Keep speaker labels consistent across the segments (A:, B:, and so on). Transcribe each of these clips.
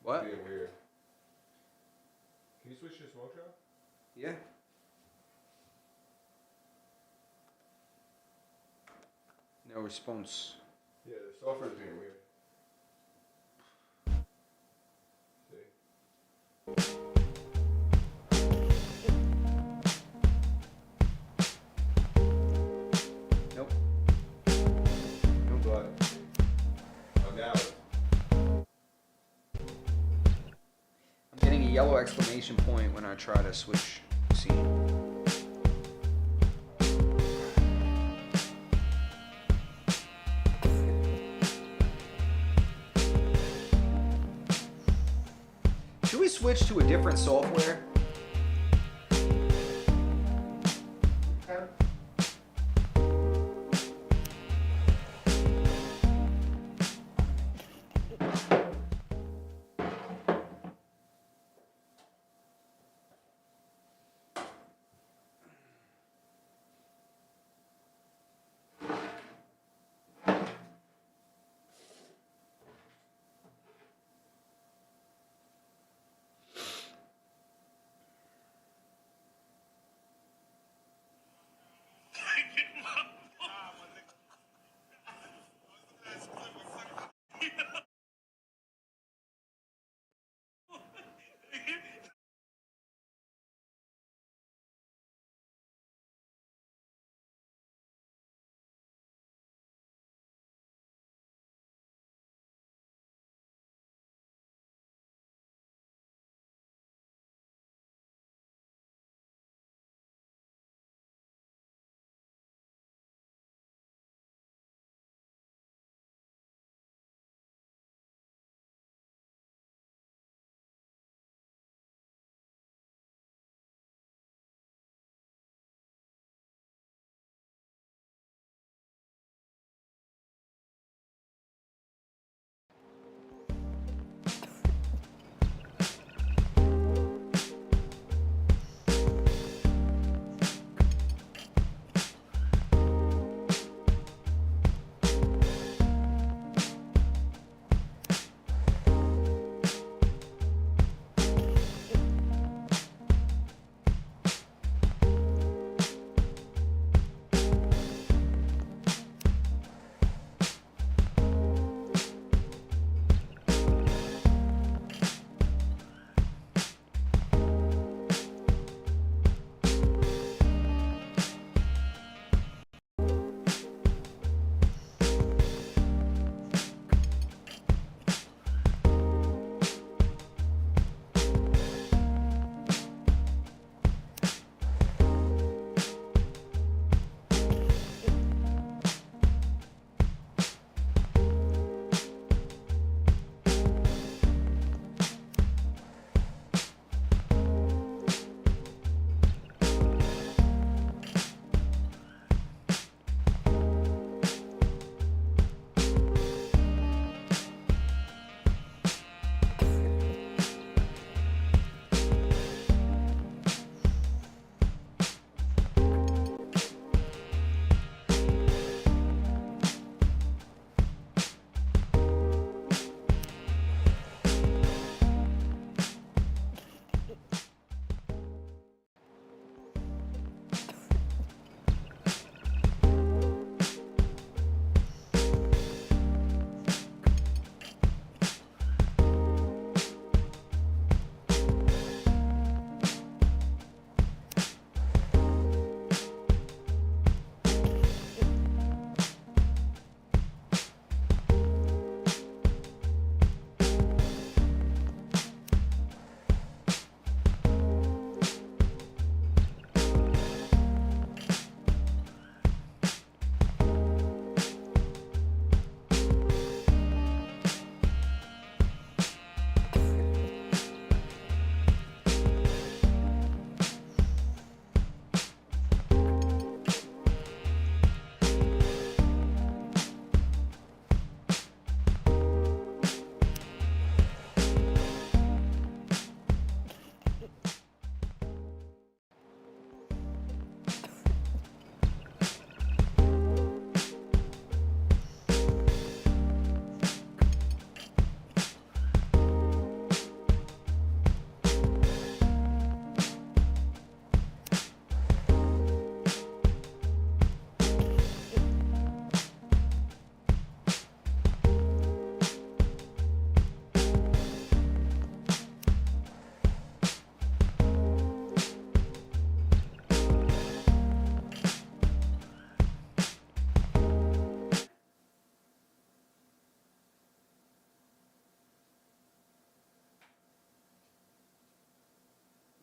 A: What?
B: Being weird. Can you switch your smoke shop?
A: Yeah. No response.
B: Yeah, the software's being weird. See?
A: Nope.
B: No, but now it's
A: I'm getting a yellow exclamation point when I try to switch scene. Should we switch to a different software?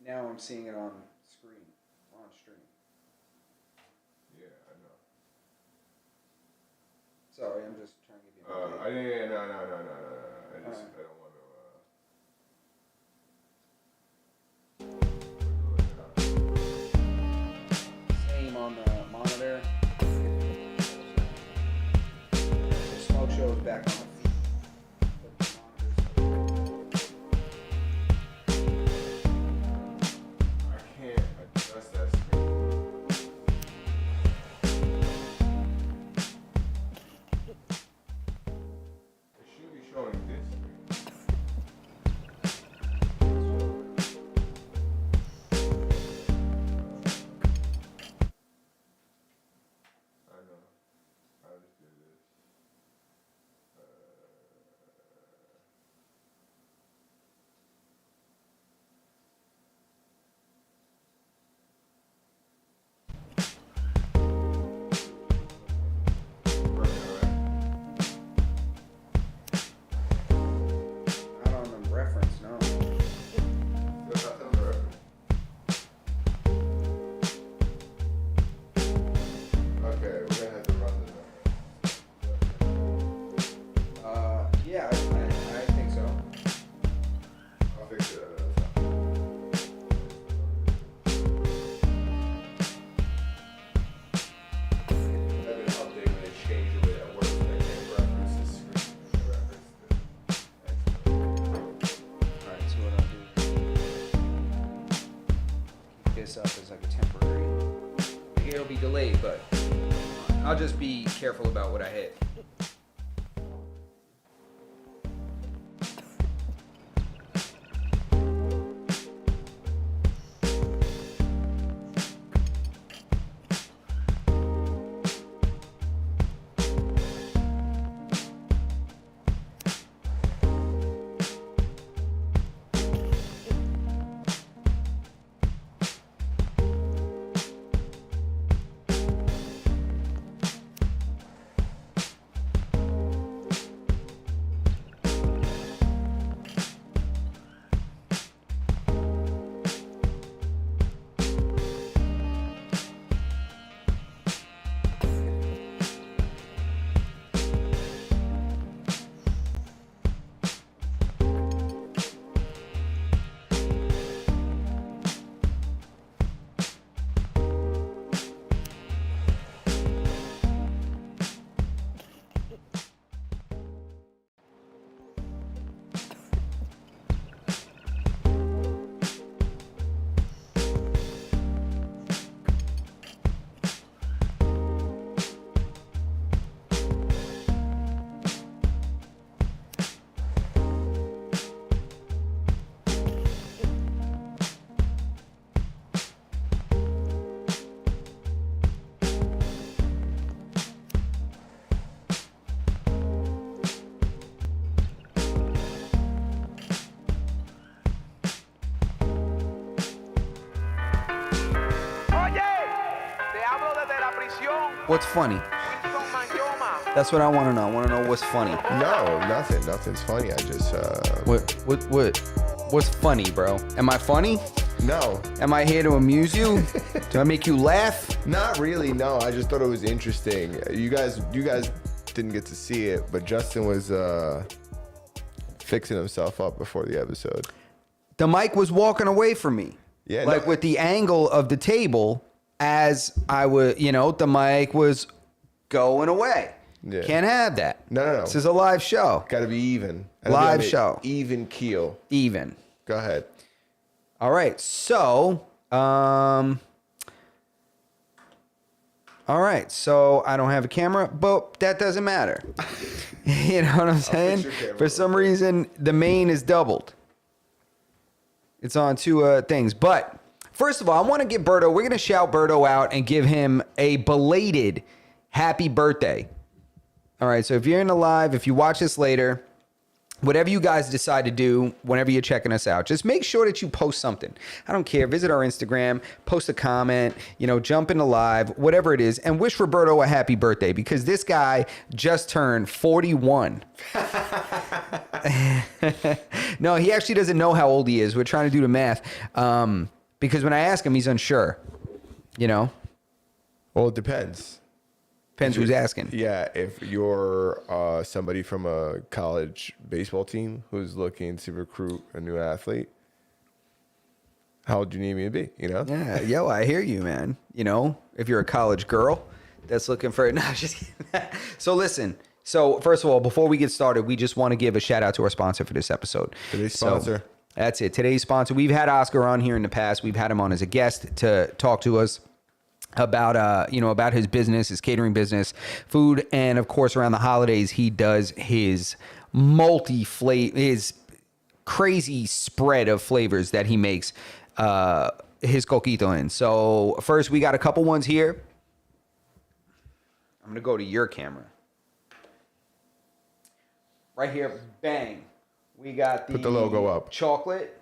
A: Now I'm seeing it on screen, on stream.
B: Yeah, I know.
A: Sorry, I'm just trying to give you an update.
B: Yeah, no. I don't want to.
A: Same on the monitor. The smoke show is back on the feed. But the monitor's
B: I can't adjust that screen. It should be showing this screen. I know. I'll just do this.
A: not on the reference, no.
B: Okay, we're gonna have to run the
A: Yeah, I think so.
B: I'll fix it. I've been updating when they change the way that works. And I can't reference the screen. I reference the
A: Alright, so what I'll do is keep this up as like a temporary. It'll be delayed, but I'll just be careful about what I hit. What's funny? That's what I want to know. I want to know what's funny.
C: No, nothing. Nothing's funny. I just
A: What's funny, bro? Am I funny?
C: no,
A: Am I here to amuse you? Do I make you laugh?
C: not really. No, I just thought it was interesting. You guys didn't get to see it, but Justin was fixing himself up before the episode.
A: The mic was walking away from me.
C: Yeah,
A: Like
C: no.
A: with the angle of the table as I would, the mic was going away.
C: Yeah.
A: Can't have that.
C: No.
A: This is a live show.
C: Got to be even.
A: Live show.
C: Even keel.
A: Even.
C: Go ahead.
A: All right. So, all right. So I don't have a camera, but that doesn't matter. You know what I'm saying?
C: your camera
A: For some reason, the main is doubled. It's on two things. But first of all, I want to give Berto, we're going to shout Berto out and give him a belated happy birthday. All right. So if you're in the live, if you watch this later, whatever you guys decide to do, whenever you're checking us out, just make sure that you post something. I don't care. Visit our Instagram, post a comment, jump into live, whatever it is, and wish Roberto a happy birthday because this guy just turned 41. No, he actually doesn't know how old he is. We're trying to do the math. Because when I ask him, he's unsure. You know?
C: Well, it depends.
A: Depends who's asking.
C: Yeah, if you're somebody from a college baseball team who's looking to recruit a new athlete, how old do you need me to be? You know?
A: Yeah, yo, I hear you, man. You know, if you're a college girl that's looking for no, just kidding. So listen. So first of all, before we get started, we just want to give a shout out to our sponsor for this episode.
C: Today's sponsor.
A: So, that's it. Today's sponsor. We've had Oscar on here in the past. We've had him on as a guest to talk to us about about his business, his catering business, food, and of course around the holidays he does his his crazy spread of flavors that he makes his coquito in. So first we got a couple ones here. I'm gonna go to your camera. Right here, bang. We got
C: Put the logo up.
A: Chocolate.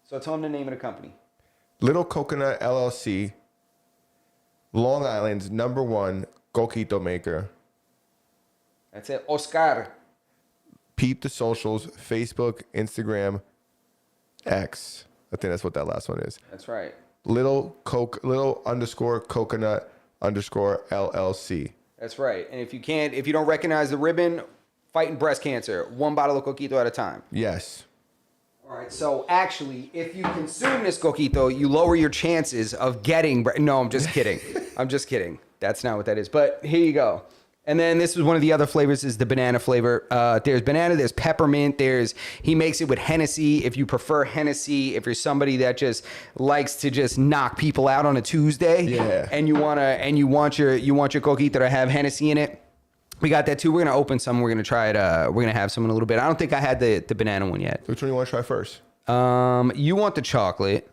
A: So tell them the name of the company.
C: Little Coconut LLC, Long Island's #1 coquito maker.
A: That's it. Oscar.
C: Peep the socials, Facebook, Instagram, X. I think that's what that last one is.
A: That's right.
C: Little _ coconut _ LLC.
A: That's right. And if you don't recognize the ribbon, fighting breast cancer, one bottle of coquito at a time.
C: Yes.
A: All right. So actually, if you consume this coquito, you lower your chances of getting. No, I'm just kidding. I'm just kidding. That's not what that is. But here you go. And then this is one of the other flavors is the banana flavor. There's banana, there's peppermint, he makes it with Hennessy. If you prefer Hennessy, if you're somebody that just likes to just knock people out on a Tuesday,
C: yeah,
A: and you want your coquito to have Hennessy in it, we got that too. We're gonna open some. We're gonna try it. We're gonna have some in a little bit. I don't think I had the banana one yet.
C: Which one do you want to try first?
A: You want the chocolate.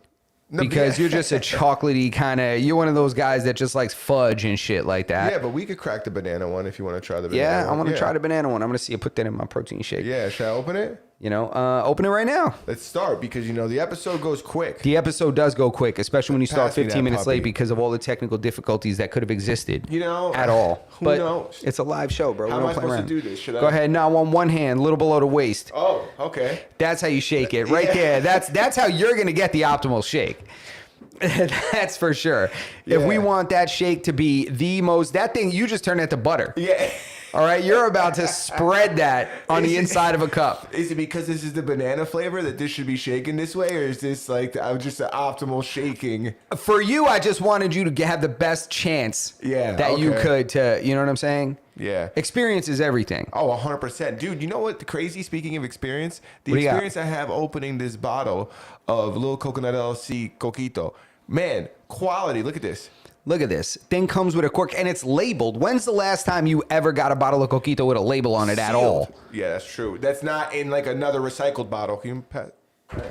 A: Because you're just a chocolatey kind of, you're one of those guys that just likes fudge and shit like that.
C: Yeah, but we could crack the banana one if you want to try the banana one.
A: Yeah, I want to try the banana one. I'm going to see you put that in my protein shake.
C: Yeah, should I open it?
A: Open it right now.
C: Let's start because, the episode goes quick.
A: The episode does go quick, especially when you start
C: Pass me
A: 15
C: that
A: minutes
C: puppy.
A: late because of all the technical difficulties that could have existed. At all.
C: Who
A: But
C: knows?
A: it's a live show, bro.
C: How
A: We
C: am I
A: don't play
C: supposed
A: around.
C: to do this? Should I?
A: Go ahead. Now on one hand, a little below the waist.
C: Oh, okay.
A: That's how you shake it. Right there. That's how you're going to get the optimal shake. That's for sure.
C: Yeah.
A: If we want that shake to be that thing, you just turn it to butter.
C: Yeah.
A: All right, you're about to spread that on the inside of a cup.
C: Is it because this is the banana flavor that this should be shaken this way, or is this like just an optimal shaking?
A: For you, I just wanted you to have the best chance that you could to, you know what I'm saying?
C: Yeah.
A: Experience is everything.
C: Oh, 100%. Dude, you know what? Crazy, speaking of experience, the
A: What do you got?
C: experience I have opening this bottle of Little Coconut LLC Coquito. Man, quality. Look at this.
A: Look at this. Thing comes with a cork and it's labeled. When's the last time you ever got a bottle of coquito with a label on it at all?
C: Yeah, that's true. That's not in like another recycled bottle. Can you pass? I got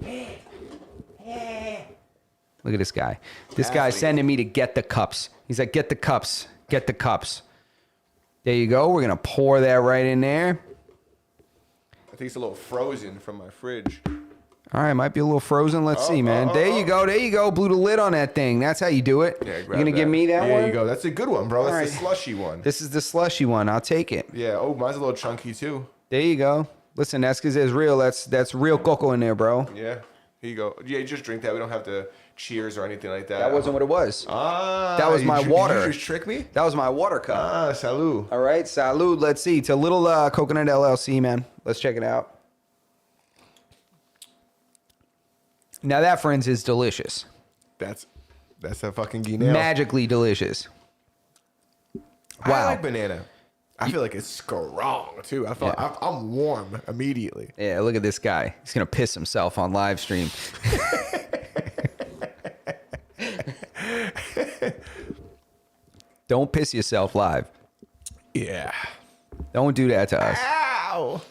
C: it.
A: Look at this guy. This guy's sending me to get the cups. He's like, get the cups. Get the cups. There you go. We're going to pour that right in there.
C: I think it's a little frozen from my fridge.
A: All right, might be a little frozen. Let's see, man. There you go. There you go. Blew the lid on that thing. That's how you do it.
C: Yeah,
A: You're going to give me that one?
C: There you go. That's a good one, bro. That's
A: All
C: the
A: right.
C: slushy one.
A: This is the slushy one. I'll take it.
C: Yeah. Oh, mine's a little chunky too.
A: There you go. Listen, that's because it's real. That's real cocoa in there, bro.
C: Yeah. Here you go. Yeah, just drink that. We don't have to cheers or anything like that.
A: That wasn't what it was.
C: Ah.
A: That was my water.
C: You just trick me?
A: That was my water cup.
C: Ah, salud.
A: All right, salud. Let's see. It's a little coconut LLC, man. Let's check it out. Now that, friends, is delicious.
C: That's a fucking guinea.
A: Magically delicious.
C: I
A: Wow.
C: like banana. I feel like it's strong too. I'm warm immediately.
A: Yeah, look at this guy. He's going to piss himself on live stream. Don't piss yourself live.
C: Yeah.
A: Don't do that to us.
C: Ow.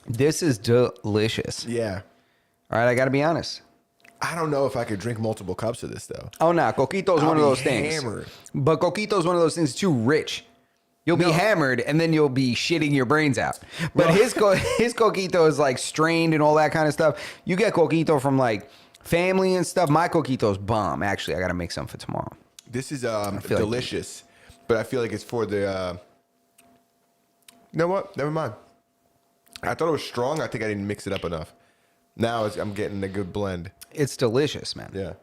A: This is delicious.
C: Yeah.
A: All right, I got to be honest.
C: I don't know if I could drink multiple cups of this though.
A: Oh, no. Coquito's
C: I'll
A: one of
C: be
A: those things.
C: hammered.
A: But Coquito's one of those things too rich. You'll be hammered and then you'll be shitting your brains out. But his Coquito is like strained and all that kind of stuff. You get Coquito from like family and stuff. My Coquito's bomb. Actually, I got to make some for tomorrow.
C: This is
A: feel
C: delicious, but I feel like it's for the. You know what? Never mind. I thought it was strong. I think I didn't mix it up enough. Now I'm getting a good blend.
A: It's delicious, man.
C: Yeah.
A: Let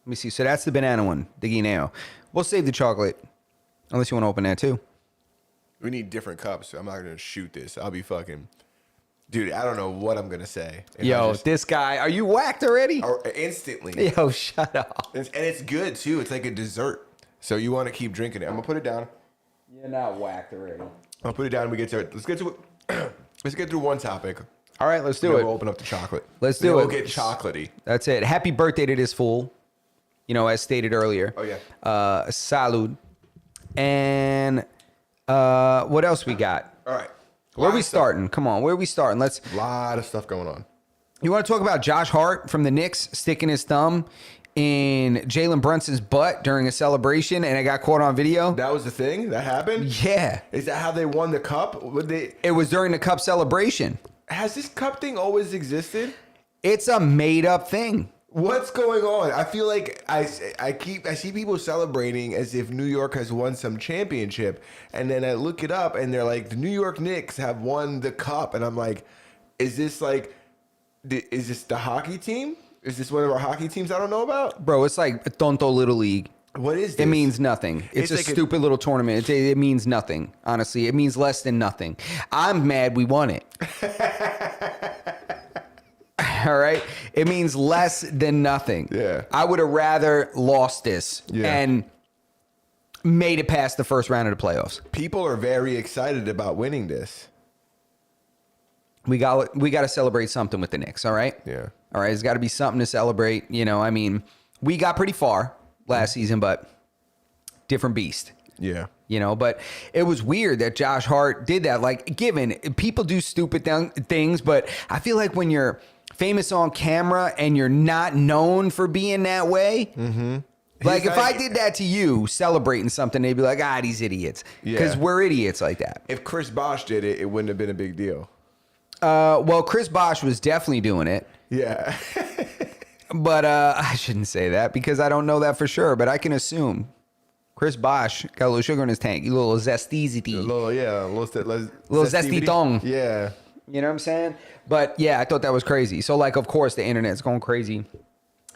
A: me see. So that's the banana one, the guineo. We'll save the chocolate, unless you want to open that too.
C: We need different cups. I'm not gonna shoot this. I'll be fucking, dude. I don't know what I'm gonna say. If I
A: Yo,
C: just-
A: this guy, are you whacked already?
C: or instantly.
A: Yo, shut up.
C: And it's good too. It's like a dessert. So you want to keep drinking it. I'm gonna put it down.
A: You're not whacked already.
C: I'll put it down. We get to it. Let's get to it. Let's get through one topic.
A: All right, let's do
C: Then
A: it.
C: We'll open up the chocolate.
A: Let's
C: Then
A: do
C: we'll
A: it.
C: get chocolatey.
A: That's it. Happy birthday to this fool. You know, as stated earlier.
C: Oh, yeah.
A: Salud. And what else we got?
C: All right.
A: Where
C: Lot
A: we
C: of stuff.
A: starting? Come on, where we starting? Let's.
C: Lot of stuff going on.
A: You want to talk about Josh Hart from the Knicks sticking his thumb in Jalen Brunson's butt during a celebration, and it got caught on video?
C: That was the thing that happened.
A: Yeah.
C: Is that how they won the cup? Would they?
A: It was during the Cup celebration.
C: Has this cup thing always existed?
A: It's a made up thing.
C: What's going on? I feel like I see people celebrating as if New York has won some championship, and then I look it up and they're like, the New York Knicks have won the cup, and I'm like, is this the hockey team? Is this one of our hockey teams I don't know about?
A: Bro, it's like Tonto Little League.
C: What is this?
A: It means nothing. It's a
C: like
A: stupid little tournament. It means nothing. Honestly, it means less than nothing. I'm mad we won it. All right. It means less than nothing.
C: Yeah.
A: I would have rather lost this
C: Yeah.
A: and made it past the first round of the playoffs.
C: People are very excited about winning this.
A: We got to celebrate something with the Knicks. All right.
C: Yeah.
A: All right. There's got to be something to celebrate. You know, I mean, we got pretty far last season, but different beast.
C: Yeah.
A: You know, but it was weird that Josh Hart did that. Like, given people do stupid things, but I feel like when you're famous on camera and you're not known for being that way, like if I did that to you, celebrating something, they'd be like, these idiots. Because
C: Yeah.
A: we're idiots like that.
C: If Chris Bosh did it, it wouldn't have been a big deal.
A: Well, Chris Bosh was definitely doing it.
C: Yeah.
A: But I shouldn't say that because I don't know that for sure, but I can assume. Chris Bosh got a little sugar in his tank, a little zesty.
C: A little
A: Little
C: zesty
A: zesty tongue.
C: Yeah.
A: You know what I'm saying? But yeah, I thought that was crazy. So like, of course, the internet's going crazy.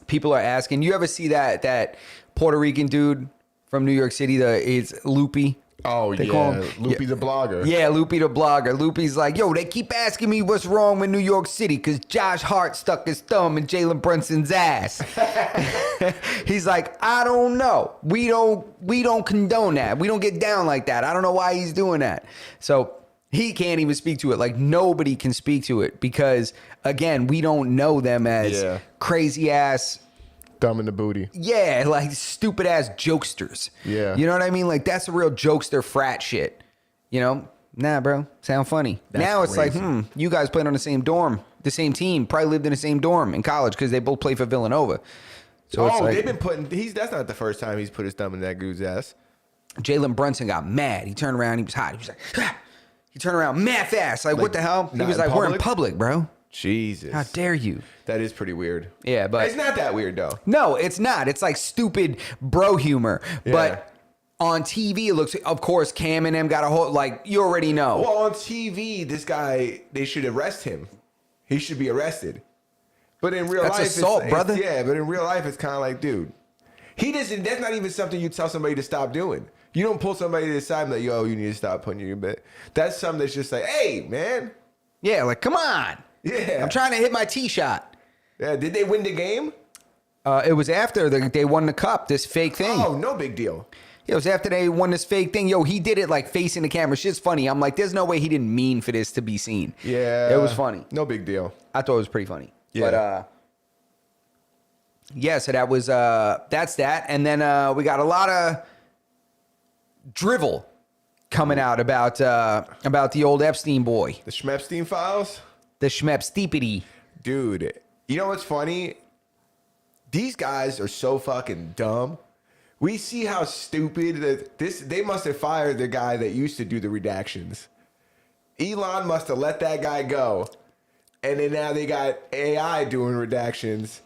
A: People are asking. You ever see that Puerto Rican dude from New York City? It's Loopy.
C: Oh,
A: They
C: yeah.
A: call him-
C: Loopy the blogger.
A: Yeah, Loopy the blogger. Loopy's like, yo, they keep asking me what's wrong with New York City because Josh Hart stuck his thumb in Jalen Brunson's ass. He's like, I don't know. We don't condone that. We don't get down like that. I don't know why he's doing that. So he can't even speak to it. Like nobody can speak to it because again, we don't know them as crazy ass.
C: Thumb in the booty.
A: Yeah, like stupid ass jokesters.
C: Yeah.
A: You know what I mean? Like that's a real jokester frat shit. You know? Nah, bro. Sound funny.
C: That's
A: now it's
C: crazy.
A: like, you guys played on the same dorm, the same team, probably lived in the same dorm in college because they both played for Villanova. So it's like,
C: they've been putting. That's not the first time he's put his thumb in that dude's ass.
A: Jalen Brunson got mad. He turned around. He was hot. He was like, ah! He turned around mad fast. Like what the hell? He
C: not
A: was
C: in
A: like, we're in
C: public?
A: public, bro.
C: Jesus.
A: How dare you?
C: That is pretty weird.
A: Yeah, but
C: It's not that weird though.
A: no, it's not. It's like stupid bro humor.
C: Yeah.
A: But on TV, it looks, of course, Cam and them got a whole, like, you already know.
C: Well, on TV, this guy, they should arrest him. He should be arrested. But in real
A: That's
C: life,
A: assault, brother.
C: Yeah, but in real life, it's kind of like, dude, he doesn't. That's not even something you tell somebody to stop doing. You don't pull somebody to the side and be like, yo, you need to stop putting your bed. That's something that's just like, hey, man.
A: Yeah, like, come on.
C: Yeah.
A: I'm trying to hit my tee shot.
C: Yeah. Did they win the game?
A: It was after they won the cup, this fake thing.
C: Oh, no big deal.
A: Yeah, it was after they won this fake thing. Yo, he did it like facing the camera. Shit's funny. I'm like, there's no way he didn't mean for this to be seen.
C: Yeah.
A: It was funny.
C: No big deal.
A: I thought it was pretty funny.
C: Yeah.
A: But yeah, so that was that's that. And then we got a lot of drivel coming out about the old Epstein boy,
C: The Schmepstein files?
A: the Schmepsteepity.
C: Dude, you know what's funny? These guys are so fucking dumb. We see how stupid that they must have fired the guy that used to do the redactions. Elon must have let that guy go. And then now they got AI doing redactions.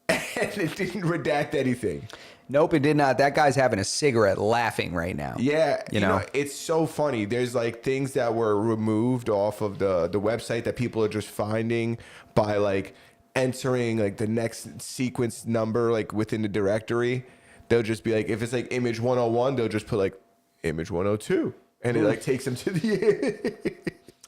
C: and it didn't redact anything.
A: Nope, it did not. That guy's having a cigarette laughing right now.
C: Yeah,
A: You know?
C: it's so funny. There's like things that were removed off of the website that people are just finding by like entering like the next sequence number like within the directory. They'll just be like, if it's like image 101, they'll just put like image 102, and it like takes them to the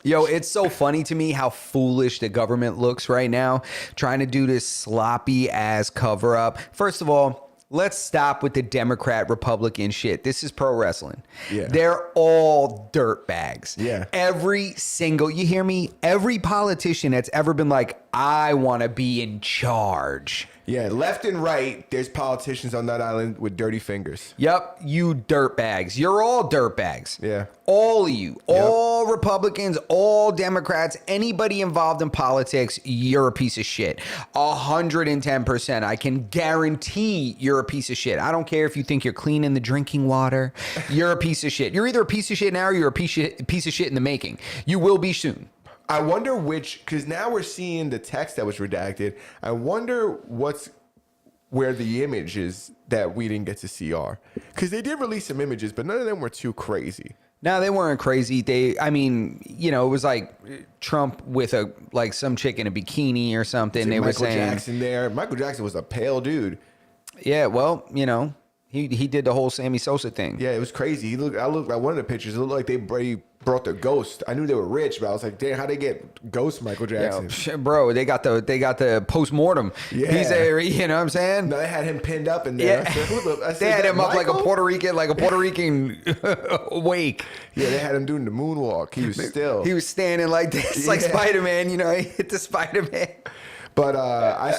A: Yo, it's so funny to me how foolish the government looks right now, trying to do this sloppy ass cover up. First of all, let's stop with the Democrat Republican shit. This is pro wrestling.
C: Yeah.
A: They're all dirt bags.
C: Yeah.
A: Every single, you hear me? Every politician that's ever been like, I want to be in charge.
C: Yeah, left and right, there's politicians on that island with dirty fingers.
A: Yep, you dirt bags. You're all dirt bags.
C: Yeah.
A: All of you. All Republicans, all Democrats, anybody involved in politics, you're a piece of shit. 110%. I can guarantee you're a piece of shit. I don't care if you think you're cleaning the drinking water. You're a piece of shit. You're either a piece of shit now or you're a piece of shit in the making. You will be soon.
C: I wonder which, because now we're seeing the text that was redacted. I wonder where the images that we didn't get to see are. Because they did release some images, but none of them were too crazy.
A: No, they weren't crazy. I mean, you know, it was like Trump with some chick in a bikini or something. They were saying
C: Michael Jackson there. Michael Jackson was a pale dude.
A: Yeah, well, you know, he did the whole Sammy Sosa thing.
C: Yeah, it was crazy. I looked at one of the pictures. It looked like they brought the ghost. I knew they were rich, but I was like, damn, how'd they get ghost Michael Jackson?
A: Yo, bro, they got the post-mortem.
C: Yeah.
A: He's a, you know what I'm saying?
C: No, they had him pinned up in there.
A: Yeah. They had him up like a Puerto Rican wake.
C: Yeah, they had him doing the moonwalk. He was
A: standing like this, like Spider-Man, you know, he hit the Spider-Man.
C: But I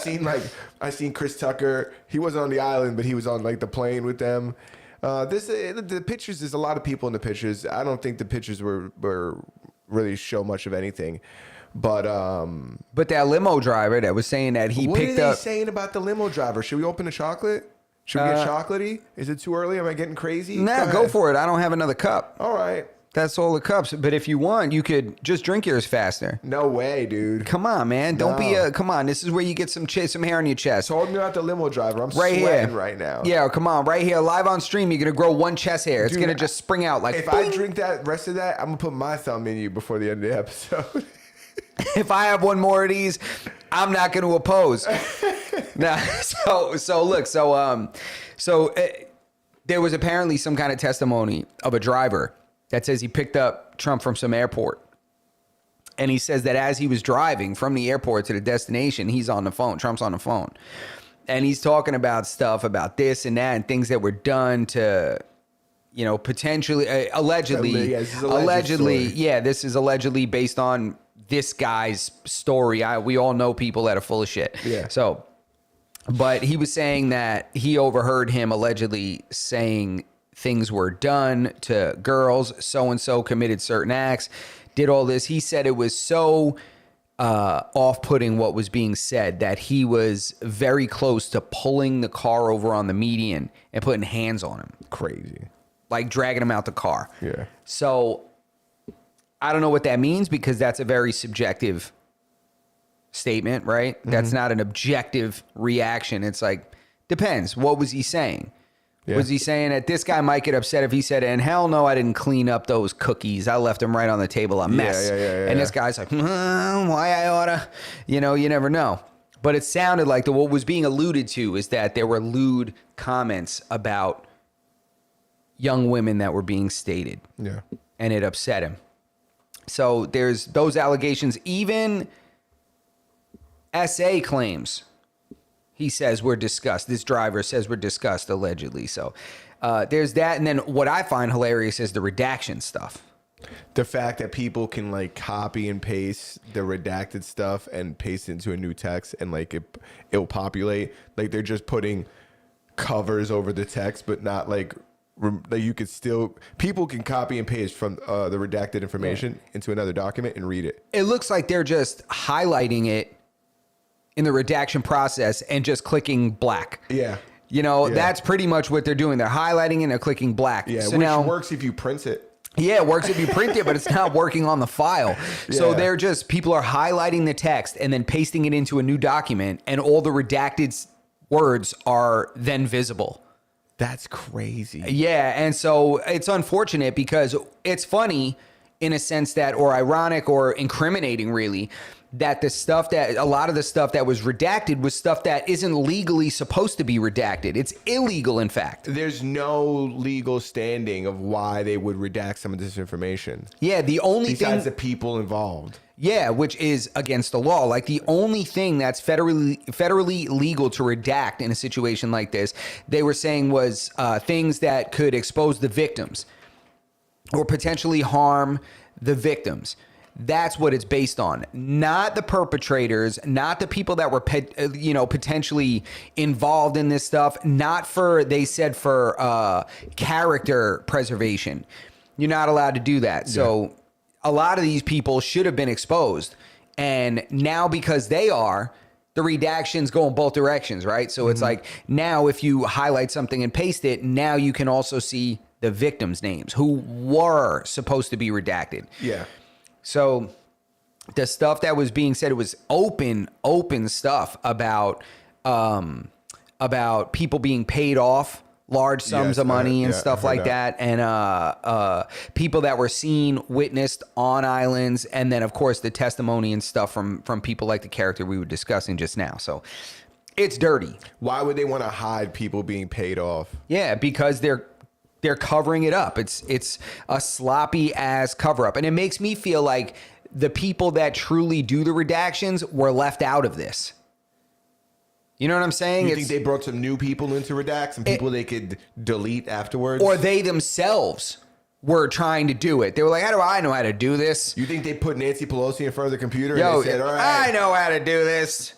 C: seen Chris Tucker. He wasn't on the island, but he was on like the plane with them. The pictures. There's a lot of people in the pictures. I don't think the pictures were really show much of anything. But
A: that limo driver that was saying that he picked up.
C: What are they saying about the limo driver? Should we open the chocolate? Should we get chocolatey? Is it too early? Am I getting crazy?
A: Nah, go for it. I don't have another cup.
C: All right.
A: That's all the cups. But if you want, you could just drink yours faster.
C: No way, dude.
A: Come on, man. Don't be a. Come on. This is where you get some hair on your chest.
C: Told me about the limo driver. I'm
A: right
C: sweating
A: here.
C: right now.
A: Yeah, come on. Right here, live on stream, you're going to grow one chest hair. It's
C: Dude,
A: going to just spring out like.
C: If I drink that rest of that, I'm going to put my thumb in you before the end of the episode.
A: If I have one more of these, I'm not going to oppose. Now, there was apparently some kind of testimony of a driver that says he picked up Trump from some airport. And he says that as he was driving from the airport to the destination, he's on the phone. Trump's on the phone. And he's talking about stuff about this and that and things that were done to, you know, potentially, allegedly.
C: Yeah, this is allegedly.
A: Yeah, this is allegedly based on this guy's story. We all know people that are full of shit.
C: Yeah.
A: So, but he was saying that he overheard him allegedly saying things were done to girls. So-and-so committed certain acts, did all this. He said it was so off-putting what was being said that he was very close to pulling the car over on the median and putting hands on him.
C: Crazy.
A: Like dragging him out the car.
C: Yeah.
A: So I don't know what that means because that's a very subjective statement, right? Mm-hmm. That's not an objective reaction. It's like, depends. What was he saying? Yeah. Was he saying that this guy might get upset if he said, and hell no, I didn't clean up those cookies. I left them right on the table, a mess.
C: Yeah,
A: and this guy's like, why I oughta, you know, you never know. But it sounded like what was being alluded to is that there were lewd comments about young women that were being stated.
C: Yeah.
A: And it upset him. So there's those allegations. Even SA claims, he says we're discussed. This driver says we're discussed, allegedly. So there's that. And then what I find hilarious is the redaction stuff.
C: The fact that people can like copy and paste the redacted stuff and paste it into a new text and like it'll populate. Like they're just putting covers over the text, but not like you could still, people can copy and paste from the redacted information into another document and read it.
A: It looks like they're just highlighting it in the redaction process and just clicking black.
C: Yeah.
A: You know, that's pretty much what they're doing. They're highlighting it and they're clicking black.
C: Yeah,
A: so
C: which
A: now,
C: works if you print it.
A: Yeah, it works if you print it, but it's not working on the file. So they're just, people are highlighting the text and then pasting it into a new document, and all the redacted words are then visible.
C: That's crazy.
A: Yeah, and so it's unfortunate because it's funny in a sense that, or ironic or incriminating really, that a lot of the stuff that was redacted was stuff that isn't legally supposed to be redacted. It's illegal, in fact.
C: There's no legal standing of why they would redact some of this information.
A: Yeah, the only
C: Besides
A: thing...
C: the people involved.
A: Yeah, which is against the law. Like the only thing that's federally legal to redact in a situation like this, they were saying was things that could expose the victims or potentially harm the victims. That's what it's based on, not the perpetrators, not the people that were, potentially involved in this stuff. Not for, they said, for character preservation. You're not allowed to do that. Yeah. So a lot of these people should have been exposed, and now because they are, the redactions go in both directions, right? So it's like now if you highlight something and paste it, now you can also see the victims' names who were supposed to be redacted.
C: Yeah.
A: So the stuff that was being said, it was open stuff about people being paid off large sums of money and stuff like that. And people that were seen, witnessed on islands. And then, of course, the testimony and stuff from people like the character we were discussing just now. So it's dirty.
C: Why would they want to hide people being paid off?
A: Yeah, because they're covering it up. It's a sloppy ass cover up. And it makes me feel like the people that truly do the redactions were left out of this. You know what I'm saying?
C: You think they brought some new people into redact, some people they could delete afterwards?
A: Or they themselves were trying to do it. They were like, how do I know how to do this?
C: You think they put Nancy Pelosi in front of the computer
A: Yo,
C: and they said, all right,
A: I know how to do this.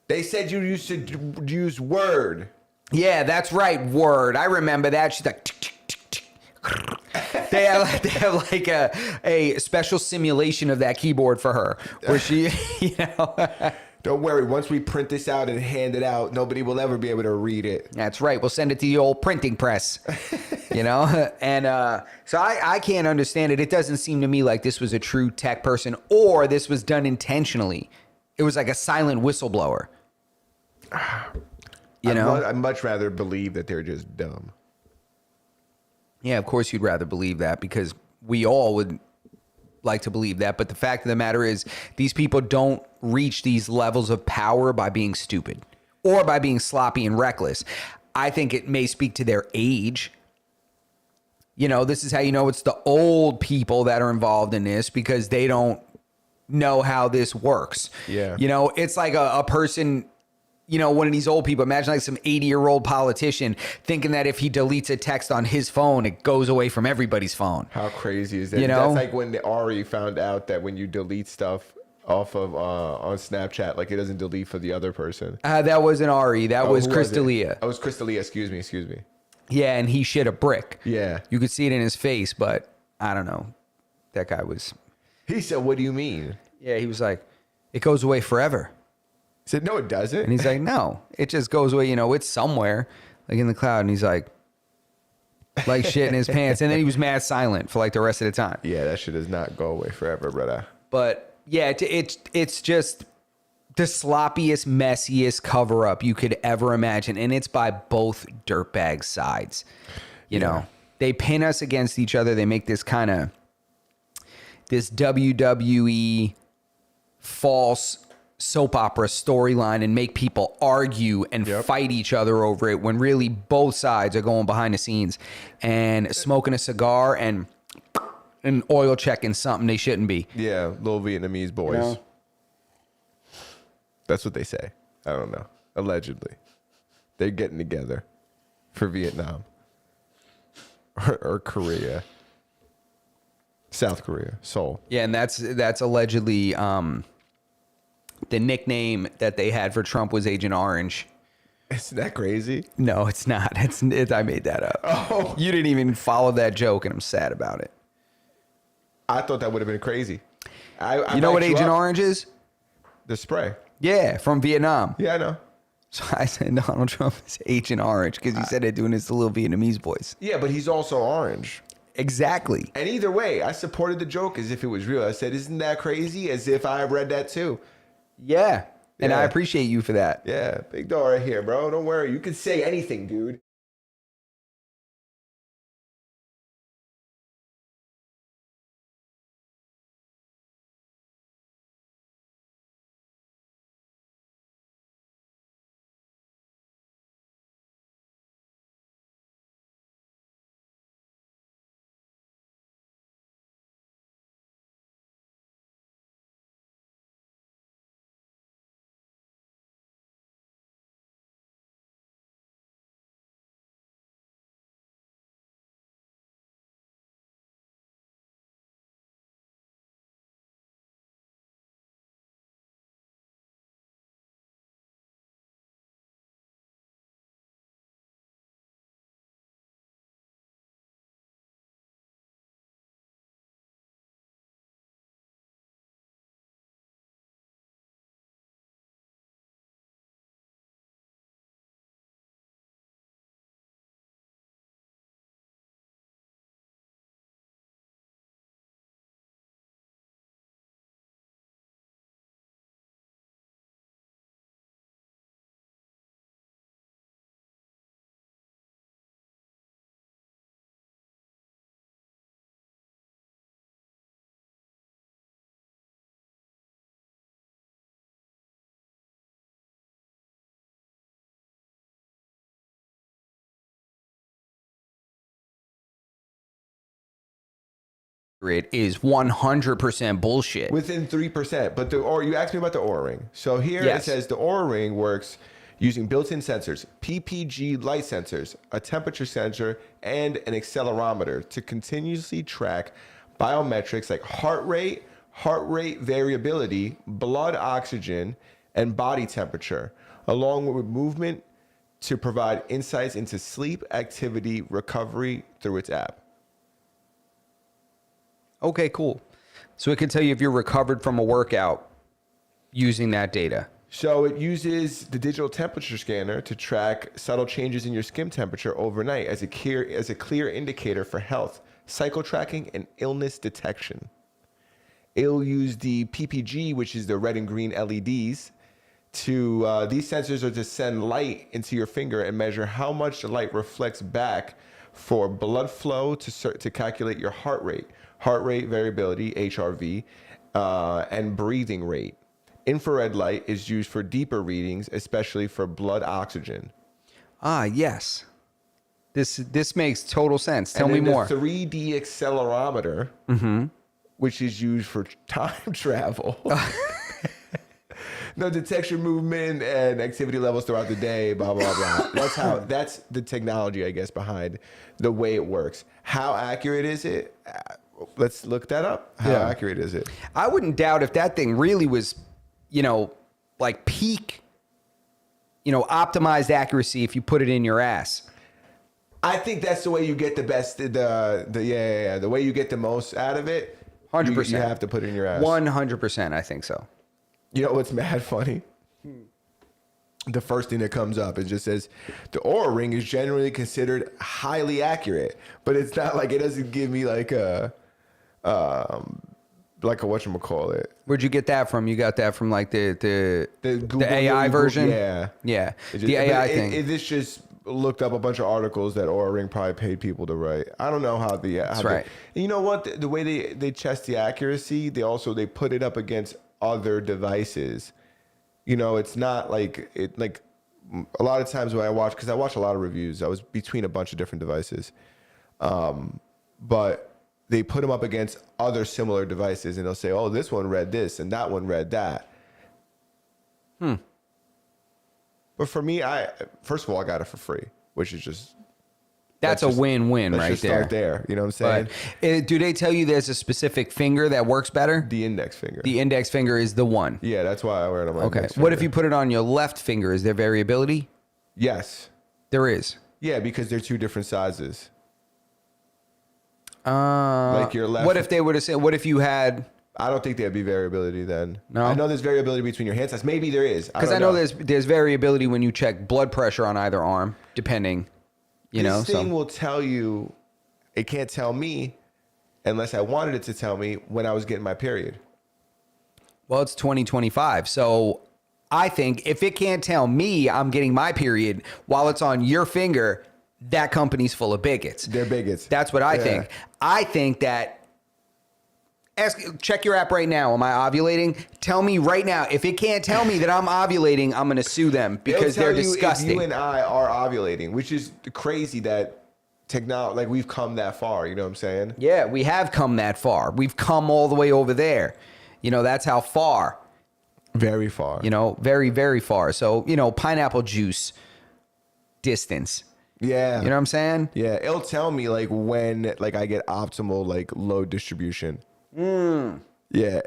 C: They said you used to use Word.
A: Yeah, that's right, Word. I remember that. She's like... They have like a special simulation of that keyboard for her where she,
C: Don't worry, once we print this out and hand it out, nobody will ever be able to read it.
A: That's right. We'll send it to the old printing press, And so I can't understand it. It doesn't seem to me like this was a true tech person or this was done intentionally. It was like a silent whistleblower.
C: I'd much rather believe that they're just dumb.
A: Yeah, of course you'd rather believe that because we all would like to believe that. But the fact of the matter is these people don't reach these levels of power by being stupid or by being sloppy and reckless. I think it may speak to their age. This is how you know it's the old people that are involved in this because they don't know how this works.
C: Yeah.
A: It's like a person... one of these old people, imagine like some 80-year-old politician thinking that if he deletes a text on his phone, it goes away from everybody's phone.
C: How crazy is that? That's like when Ari found out that when you delete stuff off of on Snapchat, like it doesn't delete for the other person.
A: That wasn't Ari. That was Crystalia.
C: Oh, it was Crystalia. Excuse me.
A: Yeah, and he shit a brick.
C: Yeah.
A: You could see it in his face, but I don't know. That guy was...
C: He said, what do you mean?
A: Yeah, he was like, it goes away forever.
C: I said, no, it doesn't.
A: And he's like, no, it just goes away. It's somewhere like in the cloud. And he's like shit in his pants. And then he was mad silent for like the rest of the time.
C: Yeah, that shit does not go away forever, brother.
A: But yeah, it's just the sloppiest, messiest cover up you could ever imagine. And it's by both dirtbag sides. They pin us against each other. They make this kind of this WWE false soap opera storyline and make people argue and fight each other over it when really both sides are going behind the scenes and smoking a cigar and oil checking something they shouldn't be.
C: Yeah, little Vietnamese boys. That's what they say. I don't know. Allegedly. They're getting together for Vietnam or Korea. South Korea, Seoul.
A: Yeah, and that's allegedly the nickname that they had for Trump was Agent Orange.
C: Isn't that crazy?
A: No, it's not. I made that up.
C: Oh.
A: You didn't even follow that joke, and I'm sad about it.
C: I thought that would have been crazy.
A: You know what Agent Orange is?
C: The spray.
A: Yeah, from Vietnam.
C: Yeah, I know.
A: So I said Donald Trump is Agent Orange because he said it doing this to little Vietnamese boys.
C: Yeah, but he's also orange.
A: Exactly.
C: And either way, I supported the joke as if it was real. I said, isn't that crazy? As if I read that too.
A: Yeah. And I
C: Yeah.
A: appreciate you for that.
C: Yeah, big dog right here, bro. Don't worry. You can say anything, dude.
A: It is 100% bullshit.
C: Within 3%. But you asked me about the Oura Ring. So here
A: Yes.
C: it says the Oura Ring works using built-in sensors, PPG light sensors, a temperature sensor, and an accelerometer to continuously track biometrics like heart rate variability, blood oxygen, and body temperature, along with movement to provide insights into sleep, activity, recovery through its app.
A: Okay, cool. So it can tell you if you're recovered from a workout using that data.
C: So it uses the digital temperature scanner to track subtle changes in your skin temperature overnight as a clear indicator for health, cycle tracking, and illness detection. It'll use the PPG, which is the red and green LEDs. These sensors are to send light into your finger and measure how much the light reflects back for blood flow to calculate your heart rate variability, HRV, and breathing rate. Infrared light is used for deeper readings, especially for blood oxygen.
A: Ah, yes. This makes total sense. Tell
C: And
A: me
C: then
A: more.
C: The 3D accelerometer, which is used for time travel. No, detects your movement and activity levels throughout the day, blah, blah, blah. That's the technology, I guess, behind the way it works. How accurate is it? Let's look that up. How accurate is it?
A: I wouldn't doubt if that thing really was, like peak, optimized accuracy if you put it in your ass.
C: I think that's the way you get the best, the way you get the most out of it.
A: 100%.
C: You have to put it in your ass.
A: 100%, I think so.
C: You know what's mad funny? The first thing that comes up, it just says the Oura Ring is generally considered highly accurate, but it's not like, it doesn't give me like a whatchamacallit.
A: Where'd you get that from? You got that from like the
C: Google,
A: AI version?
C: Yeah.
A: Yeah.
C: It just,
A: The AI thing.
C: This just looked up a bunch of articles that Oura Ring probably paid people to write. I don't know how
A: That's right.
C: And you know what? The way they test the accuracy, they put it up against other devices. It's not like a lot of times when I watch a lot of reviews, I was between a bunch of different devices. But they put them up against other similar devices and they'll say, oh, this one read this and that one read that. But for me, first of all, I got it for free, which is just...
A: That's a win-win right
C: just
A: there.
C: start there. You know what I'm saying?
A: But do they tell you there's a specific finger that works better?
C: The index finger.
A: The index finger is the one.
C: Yeah, that's why I wear it on my
A: Okay.
C: index
A: What if
C: finger.
A: you put it on your left finger? Is there variability?
C: Yes.
A: There is.
C: Yeah, because they're two different sizes.
A: Like
C: your left...
A: What if they were to say, what if you had...
C: I don't think there'd be variability then.
A: No?
C: I know there's variability between your hand size. Maybe there is.
A: Because I know there's variability when you check blood pressure on either arm, depending,
C: This thing will tell you... It can't tell me unless I wanted it to tell me when I was getting my period.
A: Well, it's 2025, so I think if it can't tell me I'm getting my period while it's on your finger, that company's full of bigots.
C: They're bigots.
A: That's what I think. I think that check your app right now. Am I ovulating? Tell me right now. If it can't tell me that I'm ovulating, I'm going to sue them because they're disgusting.
C: If you and I are ovulating, which is crazy that technology, like we've come that far. You know what I'm saying?
A: Yeah, we have come that far. We've come all the way over there. You know, that's how far.
C: Very far.
A: You know, very, very far. So, you know, pineapple juice distance.
C: Yeah.
A: You know what I'm saying?
C: Yeah. It'll tell me like when like I get optimal like load distribution. Yeah.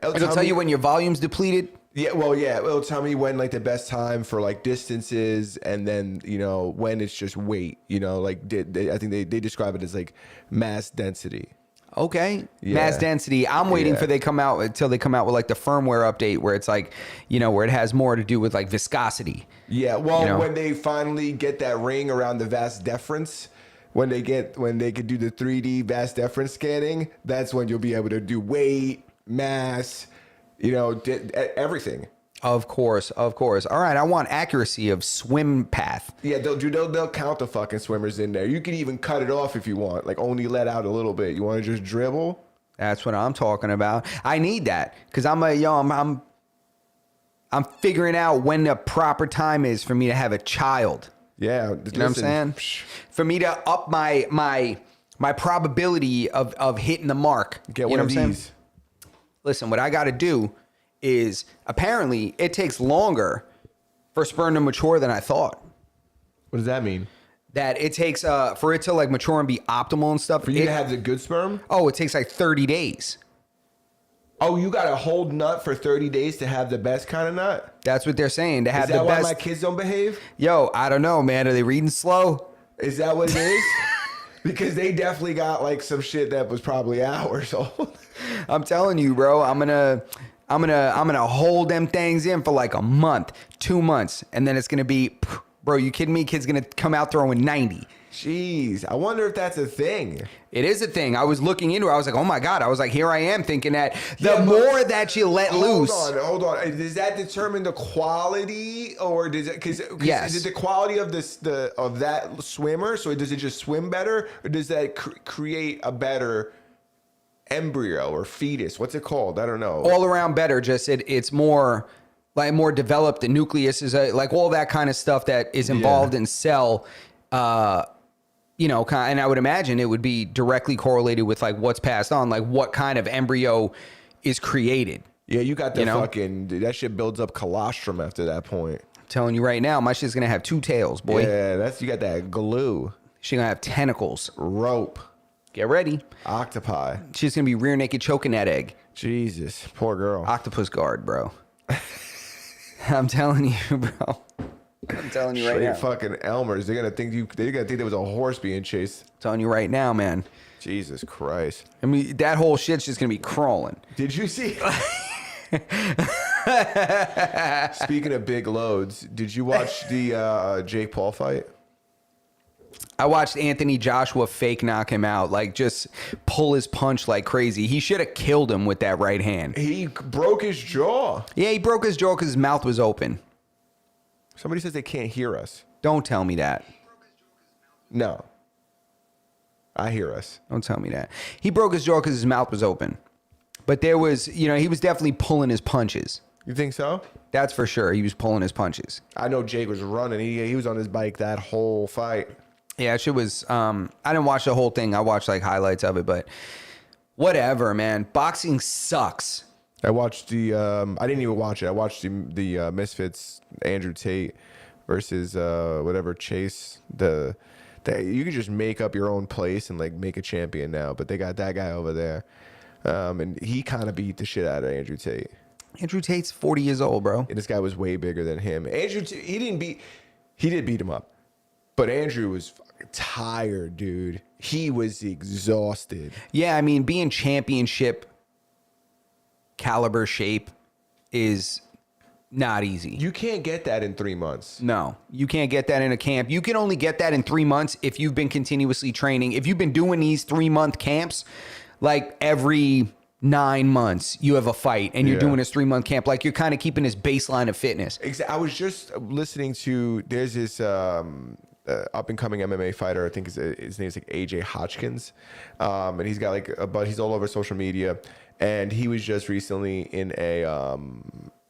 A: It'll tell you when your volume's depleted.
C: Yeah, well, yeah, it'll tell me when like the best time for like distances, and then you know when it's just weight. You know, like I think they describe it as like mass density.
A: Okay,
C: Yeah.
A: mass density. I'm waiting
C: Yeah.
A: for they come out until they come out with like the firmware update where it's like, you know, where it has more to do with like viscosity.
C: Yeah, well,
A: You know?
C: when they finally get that ring around the vas deferens, when they could do the 3D vas deferens scanning, that's when you'll be able to do weight, mass, you know, everything.
A: Of course, of course. All right, I want accuracy of swim path.
C: Yeah, they'll count the fucking swimmers in there. You can even cut it off if you want, like only let out a little bit. You want to just dribble?
A: That's what I'm talking about. I need that because I'm figuring out when the proper time is for me to have a child.
C: Yeah,
A: You know what I'm saying? For me to up my probability of hitting the mark.
C: Get
A: you
C: one
A: know
C: of
A: what I'm saying?
C: these.
A: Listen, what I got to do is apparently it takes longer for sperm to mature than I thought.
C: What does that mean?
A: That it takes for it to like mature and be optimal and stuff.
C: For you to have the good sperm?
A: It takes like 30 days.
C: Oh, you got to hold nut for 30 days to have the best kind of nut?
A: That's what they're saying. To have
C: Is that
A: the
C: why
A: best.
C: my kids don't behave?
A: Yo, I don't know, man. Are they reading slow?
C: Is that what it is? Because they definitely got like some shit that was probably hours old.
A: I'm telling you, bro. I'm gonna hold them things in for like a month, 2 months, and then it's gonna be, bro. You kidding me? Kid's gonna come out throwing 90.
C: Jeez, I wonder if that's a thing.
A: It is a thing. I was looking into it. I was like, oh my God. I was like, here I am thinking that the
C: Yeah, but-
A: more that you let loose.
C: Hold on. Does that determine the quality, or does it? Because
A: Yes.
C: is it the quality of of that swimmer? So does it just swim better, or does that create a better embryo or fetus? What's it called? I don't know.
A: All around better. Just it's more like more developed. The nucleus is like all that kind of stuff that is involved in cell. You know, and I would imagine it would be directly correlated with like what's passed on, like what kind of embryo is created.
C: Yeah, you got the
A: You know?
C: fucking that shit builds up colostrum after that point.
A: I'm telling you right now, my shit's gonna have 2 tails, boy.
C: Yeah, you got that glue,
A: She's gonna have tentacles.
C: rope,
A: Get ready.
C: octopi.
A: She's gonna be rear naked choking that egg.
C: Jesus, poor girl.
A: Octopus guard, bro. I'm telling you, bro. I'm telling you right
C: Straight
A: now.
C: fucking Elmers. They're gonna think there was a horse being chased.
A: I'm telling you right now, man.
C: Jesus Christ.
A: I mean, that whole shit's just gonna be crawling.
C: Did you see? Speaking of big loads, did you watch the Jake Paul fight?
A: I watched Anthony Joshua fake knock him out, like just pull his punch like crazy. He should have killed him with that right hand.
C: He broke his jaw.
A: Yeah, he broke his jaw because his mouth was open.
C: Somebody says they can't hear us.
A: Don't tell me that.
C: No. I hear us.
A: Don't tell me that. He broke his jaw because his mouth was open. But there was, you know, he was definitely pulling his punches.
C: You think so?
A: That's for sure. He was pulling his punches.
C: I know Jake was running. He was on his bike that whole fight.
A: Yeah, shit was, I didn't watch the whole thing. I watched like highlights of it, but whatever, man. Boxing sucks.
C: I watched I didn't even watch it. I watched the Misfits, Andrew Tate versus whatever Chase. You can just make up your own place and like make a champion now. But they got that guy over there, and he kind of beat the shit out of Andrew Tate.
A: Andrew Tate's 40 years old, bro.
C: And this guy was way bigger than him. He did beat him up, but Andrew was fucking tired, dude. He was exhausted.
A: Yeah, I mean, being championship caliber shape is not easy.
C: You can't get that in 3 months.
A: No, you can't get that in a camp. You can only get that in 3 months if you've been continuously training. If you've been doing these 3-month camps, like every 9 months, you have a fight, and you're
C: Yeah.
A: doing this 3-month camp. Like, you're kind of keeping his baseline of fitness.
C: I was just listening to, there's this up and coming MMA fighter. I think his name's like AJ Hodgkins. And he's got like he's all over social media. And he was just recently in a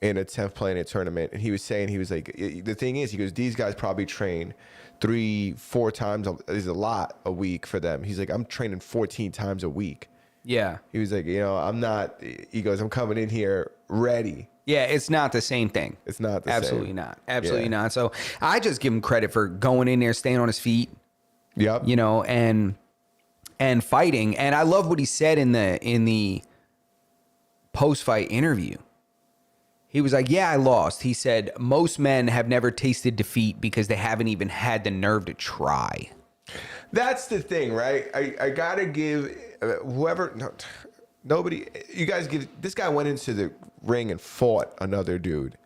C: 10th Planet tournament. And he was saying, he was like, the thing is, he goes, these guys probably train 3-4 times, is a lot a week for them. He's like, I'm training 14 times a week.
A: Yeah.
C: He was like, I'm not, he goes, I'm coming in here ready.
A: Yeah, it's not the same thing.
C: It's not the
A: Absolutely
C: same.
A: not. Absolutely
C: Yeah.
A: not. So I just give him credit for going in there, staying on his feet,
C: Yep.
A: and fighting. And I love what he said in the post-fight interview. He was like, yeah, I lost. He said, most men have never tasted defeat because they haven't even had the nerve to try.
C: That's the thing, right? I gotta give nobody. You guys give. This guy went into the ring and fought another dude.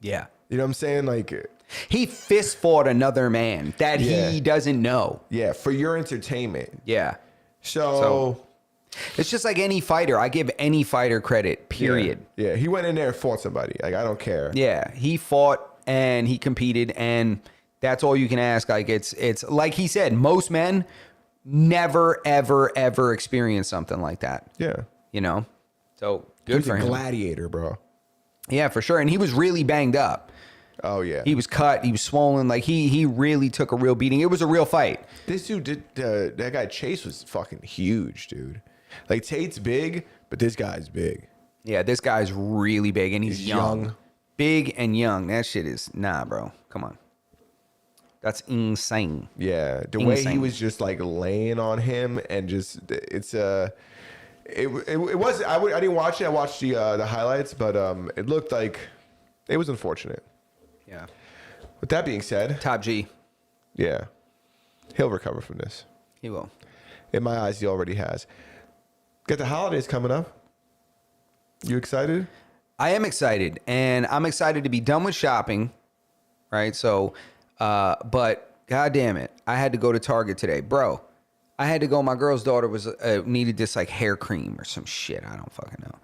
A: Yeah.
C: You know what I'm saying? Like,
A: He fist fought another man that
C: Yeah.
A: he doesn't know.
C: yeah, for your entertainment.
A: Yeah.
C: So
A: It's just like any fighter. I give any fighter credit, period.
C: Yeah, he went in there and fought somebody. Like, I don't care.
A: Yeah. He fought and he competed, and that's all you can ask. Like, it's like he said, most men never, ever, ever experience something like that.
C: Yeah.
A: You know? So
C: He
A: good
C: was
A: for
C: a
A: him.
C: gladiator, bro.
A: Yeah, for sure. And he was really banged up.
C: Oh yeah.
A: He was cut. He was swollen. Like, he really took a real beating. It was a real fight.
C: This dude did. That guy Chase was fucking huge, dude. Like, Tate's big, but this guy's big.
A: Yeah, this guy's really big, and he's
C: He's
A: young.
C: young.
A: Big and young. That shit is, nah, bro. Come on. That's insane.
C: Yeah, the way he
A: Insane.
C: was just like laying on him, and just it was. I didn't watch it. I watched the highlights, but it looked like it was unfortunate.
A: Yeah.
C: With that being said,
A: Top G.
C: yeah, he'll recover from this.
A: He will.
C: In my eyes, he already has. Got the holidays coming up. You excited?
A: I am excited, and I'm excited to be done with shopping, right? So, but God damn it, I had to go to Target today, bro. I had to go. My girl's daughter was needed this like hair cream or some shit. I don't fucking know.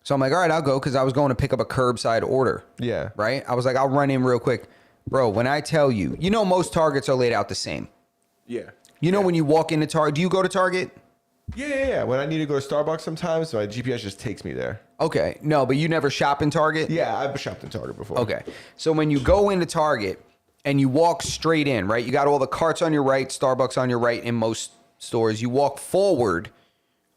A: So I'm like, all right, I'll go, because I was going to pick up a curbside order.
C: Yeah.
A: Right. I was like, I'll run in real quick, bro. When I tell you, most Targets are laid out the same.
C: Yeah.
A: You know, when you walk into Target, do you go to Target?
C: Yeah. When I need to go to Starbucks sometimes, my GPS just takes me there.
A: Okay. No, but you never shop in Target?
C: Yeah, I've shopped in Target before.
A: Okay. So when you go into Target and you walk straight in, right? You got all the carts on your right, Starbucks on your right in most stores. You walk forward,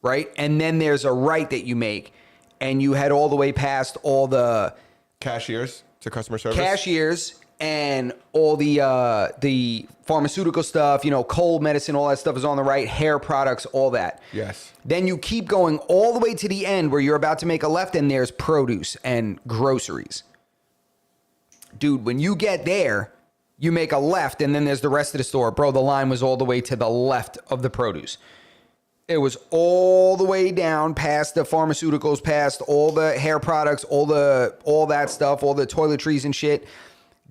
A: right? And then there's a right that you make, and you head all the way past all the
C: Cashiers to customer service.
A: cashiers and all the pharmaceutical stuff, cold medicine, all that stuff is on the right, hair products, all that.
C: Yes.
A: Then you keep going all the way to the end where you're about to make a left, and there's produce and groceries. Dude, when you get there, you make a left, and then there's the rest of the store. Bro, the line was all the way to the left of the produce. It was all the way down past the pharmaceuticals, past all the hair products, all that stuff, all the toiletries and shit,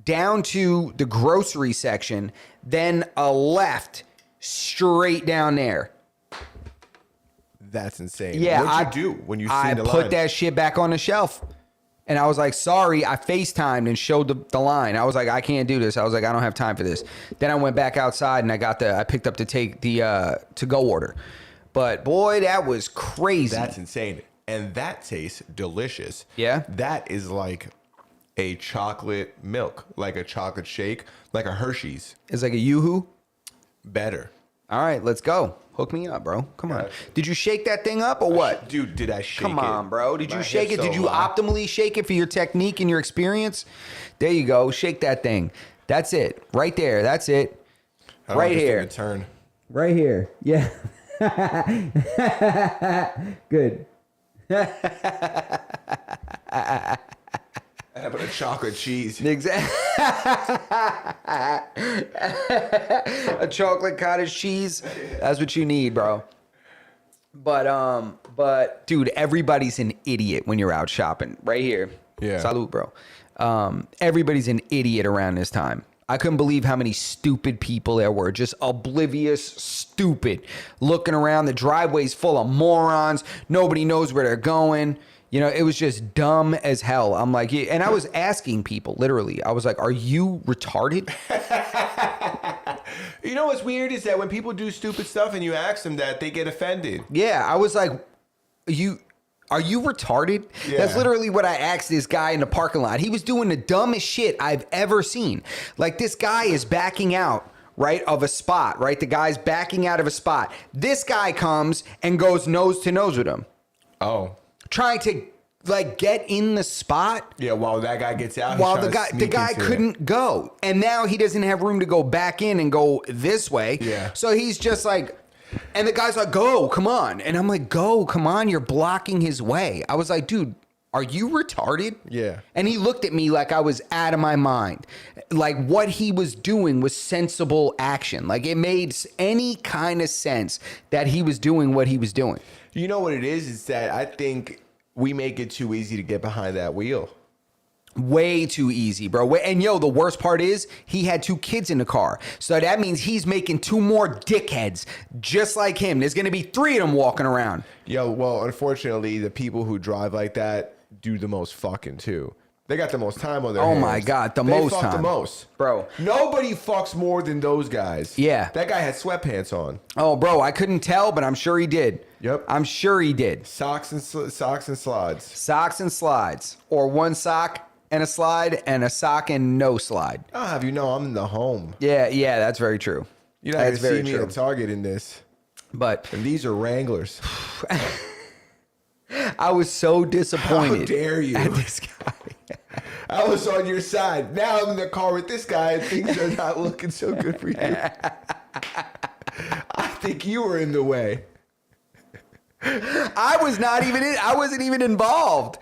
A: down to the grocery section, then a left straight down there.
C: That's insane.
A: Yeah,
C: What'd you do when you
A: I
C: seen the
A: put
C: line?
A: that shit back on the shelf. And I was like, sorry, I FaceTimed and showed the line. I was like, I can't do this. I was like, I don't have time for this. Then I went back outside and I picked up the to-go order. But boy, that was crazy.
C: That's insane. And that tastes delicious.
A: Yeah?
C: That is like a chocolate milk, like a chocolate shake, like a Hershey's.
A: It's like a Yoo-hoo.
C: Better.
A: All right, let's go. Hook me up, bro. Come on.
C: Yeah.
A: Did you shake that thing up or what?
C: Dude, did I shake it?
A: Come on, bro. Did
C: My
A: you shake it?
C: hips
A: Did you
C: so locked.
A: optimally shake it for your technique and your experience? There you go. Shake that thing. That's it. Right there. That's it.
C: I don't
A: Right
C: want this thing
A: here.
C: to turn.
A: Right here. Yeah. Good.
C: I put a chocolate cheese.
A: Exactly. A chocolate cottage cheese. That's what you need, bro. But dude, everybody's an idiot when you're out shopping. Right here.
C: Yeah.
A: Salud, bro. Everybody's an idiot around this time. I couldn't believe how many stupid people there were. Just oblivious, stupid. Looking around, the driveway's full of morons. Nobody knows where they're going. You know, it was just dumb as hell. I'm like, and I was asking people, literally. I was like, are you retarded?
C: You know what's weird is that when people do stupid stuff and you ask them that, they get offended.
A: Yeah, I was like, are you retarded?
C: Yeah.
A: That's literally what I asked this guy in the parking lot. He was doing the dumbest shit I've ever seen. Like, this guy is backing out, right, of a spot, right? The guy's backing out of a spot. This guy comes and goes nose to nose with him.
C: Oh.
A: Trying to, like, get in the spot.
C: Yeah, while that guy gets out,
A: While the guy couldn't go. And now he doesn't have room to go back in and go this way.
C: Yeah.
A: So he's just like, and the guy's like, go, come on. And I'm like, go, come on. You're blocking his way. I was like, dude, are you retarded?
C: Yeah.
A: And he looked at me like I was out of my mind. Like, what he was doing was sensible action. Like, it made any kind of sense that he was doing what he was doing.
C: You know what it is? It's that I think we make it too easy to get behind that wheel.
A: Way too easy, bro. And yo, the worst part is he had 2 kids in the car. So that means he's making 2 more dickheads just like him. There's going to be 3 of them walking around.
C: Yo, well, unfortunately, the people who drive like that do the most fucking too. They got the most time on their hands.
A: Oh my God,
C: they
A: most
C: fuck
A: time.
C: the most.
A: Bro.
C: Nobody fucks more than those guys.
A: Yeah.
C: That guy had sweatpants on.
A: Oh, bro, I couldn't tell, but I'm sure he did.
C: Yep.
A: I'm sure he did.
C: Socks and slides.
A: Socks and slides. Or 1 sock and a slide and a sock and no slide.
C: I'll have you know I'm in the home.
A: Yeah, that's very true.
C: You're not going
A: That's
C: to see
A: very
C: me
A: true.
C: at Target in this.
A: But
C: And these are Wranglers.
A: I was so disappointed.
C: How dare you?
A: At this guy.
C: I was on your side. Now I'm in the car with this guy and things are not looking so good for you. I think you were in the way.
A: I wasn't even involved.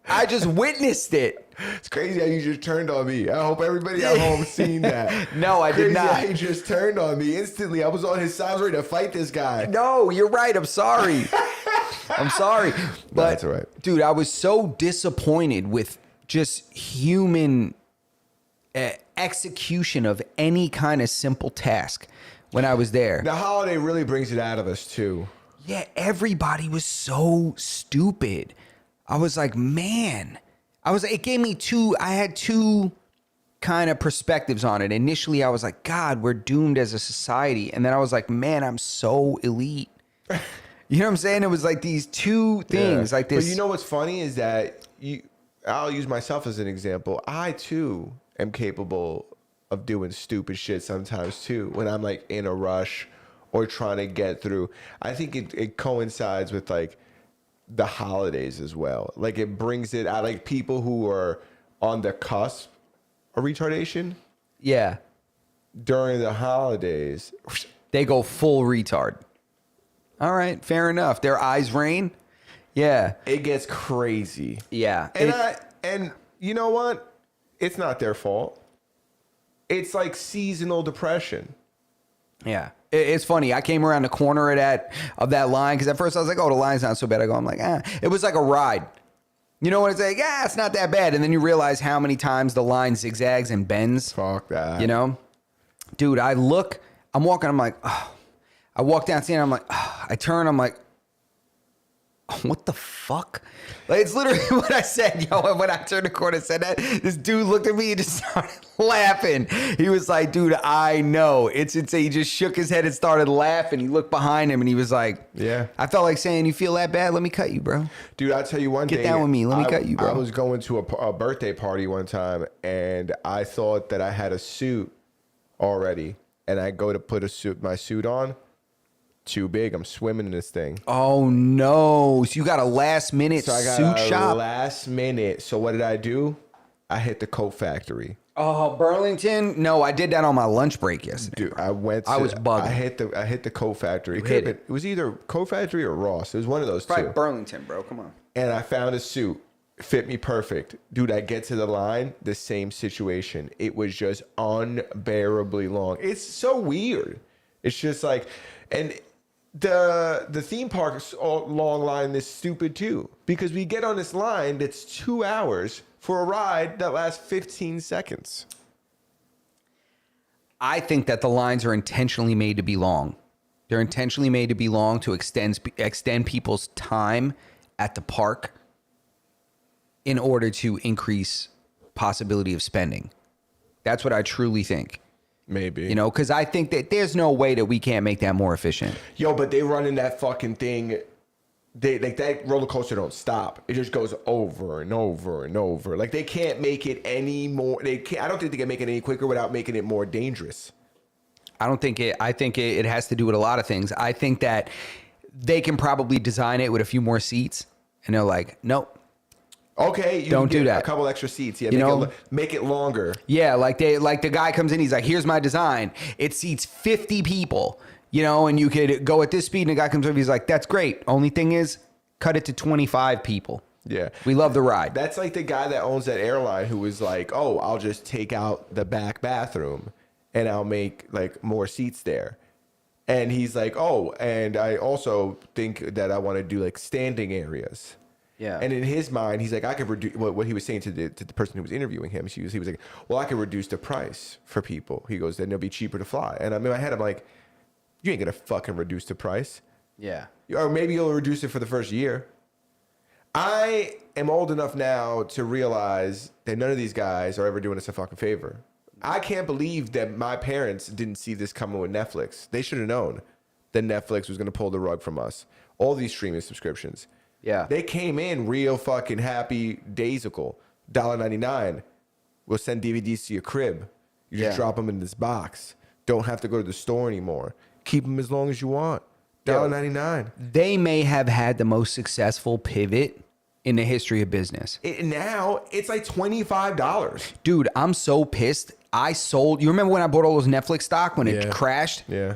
A: I just witnessed it.
C: It's crazy how you just turned on me. I hope everybody at home seen that.
A: No, I did not.
C: Crazy how you just turned on me instantly. I was on his side. I was ready to fight this guy.
A: No, you're right. I'm sorry. I'm sorry. But,
C: that's all right.
A: Dude, I was so disappointed with just human execution of any kind of simple task when I was there.
C: The holiday really brings it out of us, too.
A: Yeah, everybody was so stupid. I was like, man. It gave me I had 2 kind of perspectives on it. Initially, I was like, God, we're doomed as a society. And then I was like, man, I'm so elite. You know what I'm saying? It was like these 2 things, like this.
C: But you know what's funny is that I'll use myself as an example. I too am capable of doing stupid shit sometimes too when I'm like in a rush or trying to get through. I think it coincides with like the holidays as well. Like it brings it out, like people who are on the cusp of retardation.
A: Yeah.
C: During the holidays,
A: They go full retard. All right, fair enough. Their eyes rain. Yeah.
C: it gets crazy.
A: Yeah.
C: And you know what? It's not their fault. It's like seasonal depression.
A: Yeah. It's funny. I came around the corner of that line because at first I was like, oh, the line's not so bad. I'm like, It was like a ride. You know what it's like? Yeah, it's not that bad. And then you realize how many times the line zigzags and bends.
C: Fuck that.
A: You know? Dude, I'm walking, I'm like, oh. I walk down, I'm like, oh. I turn, I'm like, oh, what the fuck? Like, it's literally what I said, yo. When I turned the corner and said that, this dude looked at me and just started laughing. He was like, dude, I know. It's insane. He just shook his head and started laughing. He looked behind him and he was like,
C: yeah.
A: I felt like saying, you feel that bad? Let me cut you, bro.
C: Dude, I'll tell you one thing.
A: Get down with me. Let me cut you, bro.
C: I was going to a birthday party one time and I thought that I had a suit already. And I go to put my suit on. Too big. I'm swimming in this thing.
A: Oh, no. So you got a last minute
C: So I got
A: suit
C: a
A: shop?
C: last minute. So what did I do? I hit the coat factory.
A: Oh, Burlington? No, I did that on my lunch break yesterday.
C: Dude, I went.
A: I was bugging.
C: I hit the coat factory.
A: Hit
C: It was either coat factory or Ross. It was one of those
A: Probably
C: two.
A: Burlington, bro. Come on.
C: And I found a suit. Fit me perfect. Dude, I get to the line, the same situation. It was just unbearably long. It's so weird. It's just like, and the theme park's long line is stupid too. Because we get on this line that's 2 hours for a ride that lasts 15 seconds.
A: I think that the lines are intentionally made to be long. They're intentionally made to be long to extend people's time at the park in order to increase possibility of spending. That's what I truly think.
C: Maybe.
A: You know, because I think that there's no way that we can't make that more efficient.
C: Yo, but they running that fucking thing. They like that roller coaster don't stop. It just goes over and over and over. Like they can't make it any more. They can't. I don't think they can make it any quicker without making it more dangerous.
A: I think it has to do with a lot of things. I think that they can probably design it with a few more seats, and they're like, nope.
C: Okay, you
A: Don't
C: can
A: do
C: get
A: that.
C: A couple extra seats. Yeah,
A: You
C: make it longer.
A: Yeah, like the guy comes in, he's like, here's my design. It seats 50 people, you know, and you could go at this speed, and the guy comes over, he's like, that's great. Only thing is, cut it to 25 people.
C: Yeah.
A: We love the ride.
C: That's like the guy that owns that airline who was like, oh, I'll just take out the back bathroom and I'll make like more seats there. And he's like, oh, and I also think that I want to do like standing areas.
A: Yeah.
C: And in his mind, he's like, I could reduce what he was saying to the person who was interviewing him. He was like, well, I could reduce the price for people. He goes, then it'll be cheaper to fly. And in my head, I'm like, you ain't gonna fucking reduce the price.
A: Yeah.
C: Or maybe you'll reduce it for the first year. I am old enough now to realize that none of these guys are ever doing us a fucking favor. I can't believe that my parents didn't see this coming with Netflix. They should have known that Netflix was going to pull the rug from us. All these streaming subscriptions.
A: Yeah.
C: They came in real fucking happy daisical. $1.99. We'll send DVDs to your crib. You just
A: Yeah.
C: drop them in this box. Don't have to go to the store anymore. Keep them as long as you want. $1.99.
A: They may have had the most successful pivot in the history of business.
C: Now it's like $25.
A: Dude, I'm so pissed. I sold. You remember when I bought all those Netflix stock when it
C: Yeah.
A: crashed?
C: Yeah.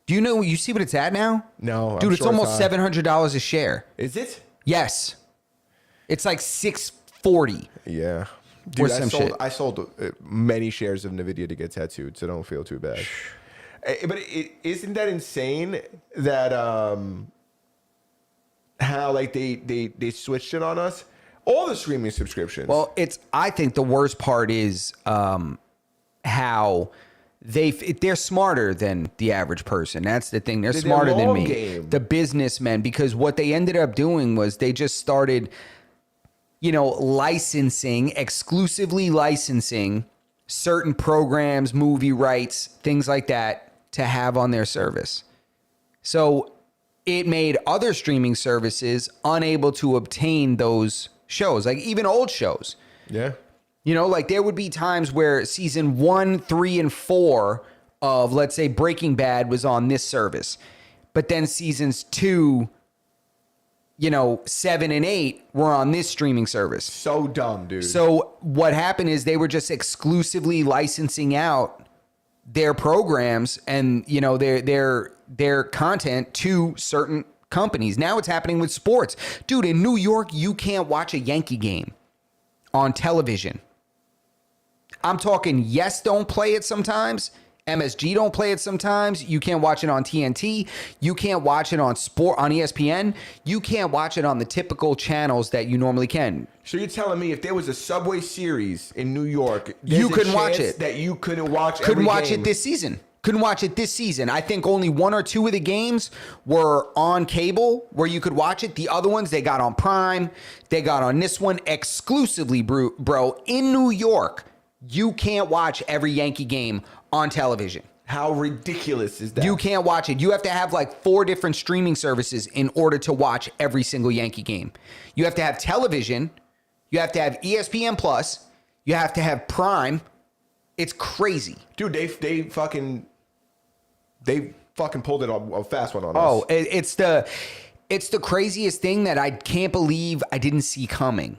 A: Do you know? You see what it's at now?
C: No, I'm
A: dude, it's
C: sure it's
A: almost
C: high.
A: $700 a share.
C: Is it?
A: Yes, it's like 640.
C: Yeah.
A: Or
C: Dude,
A: some shit.
C: I sold many shares of NVIDIA to get tattooed, so don't feel too bad. But isn't that insane that how like they switched it on us? All the streaming subscriptions.
A: Well, I think the worst part is how they're smarter than the average person. That's the thing. They're smarter than me.
C: Game.
A: The businessmen, because what they ended up doing was they just started, exclusively licensing certain programs, movie rights, things like that to have on their service. So it made other streaming services unable to obtain those shows, like even old shows.
C: Yeah.
A: Like there would be times where season 1, 3, and 4 of, let's say, Breaking Bad was on this service, but then seasons 2, 7 and 8 were on this streaming service.
C: So dumb, dude.
A: So what happened is they were just exclusively licensing out their programs and their content to certain companies. Now it's happening with sports. Dude, in New York, you can't watch a Yankee game on television. I'm talking Yes don't play it sometimes. MSG don't play it sometimes. You can't watch it on TNT. You can't watch it on ESPN. You can't watch it on the typical channels that you normally can.
C: So you're telling me if there was a Subway series in New York,
A: You couldn't watch
C: chance
A: it.
C: that you couldn't watch
A: Couldn't
C: every
A: watch
C: game?
A: it this season. Couldn't watch it this season. I think only 1 or 2 of the games were on cable where you could watch it. The other ones, they got on Prime. They got on this one exclusively, bro. In New York, you can't watch every Yankee game on television.
C: How ridiculous is that?
A: You can't watch it. You have to have like 4 different streaming services in order to watch every single Yankee game. You have to have television. You have to have ESPN Plus. You have to have Prime. It's crazy.
C: Dude, they fucking pulled it on a fast one on
A: Oh,
C: us.
A: it's the craziest thing that I can't believe I didn't see coming.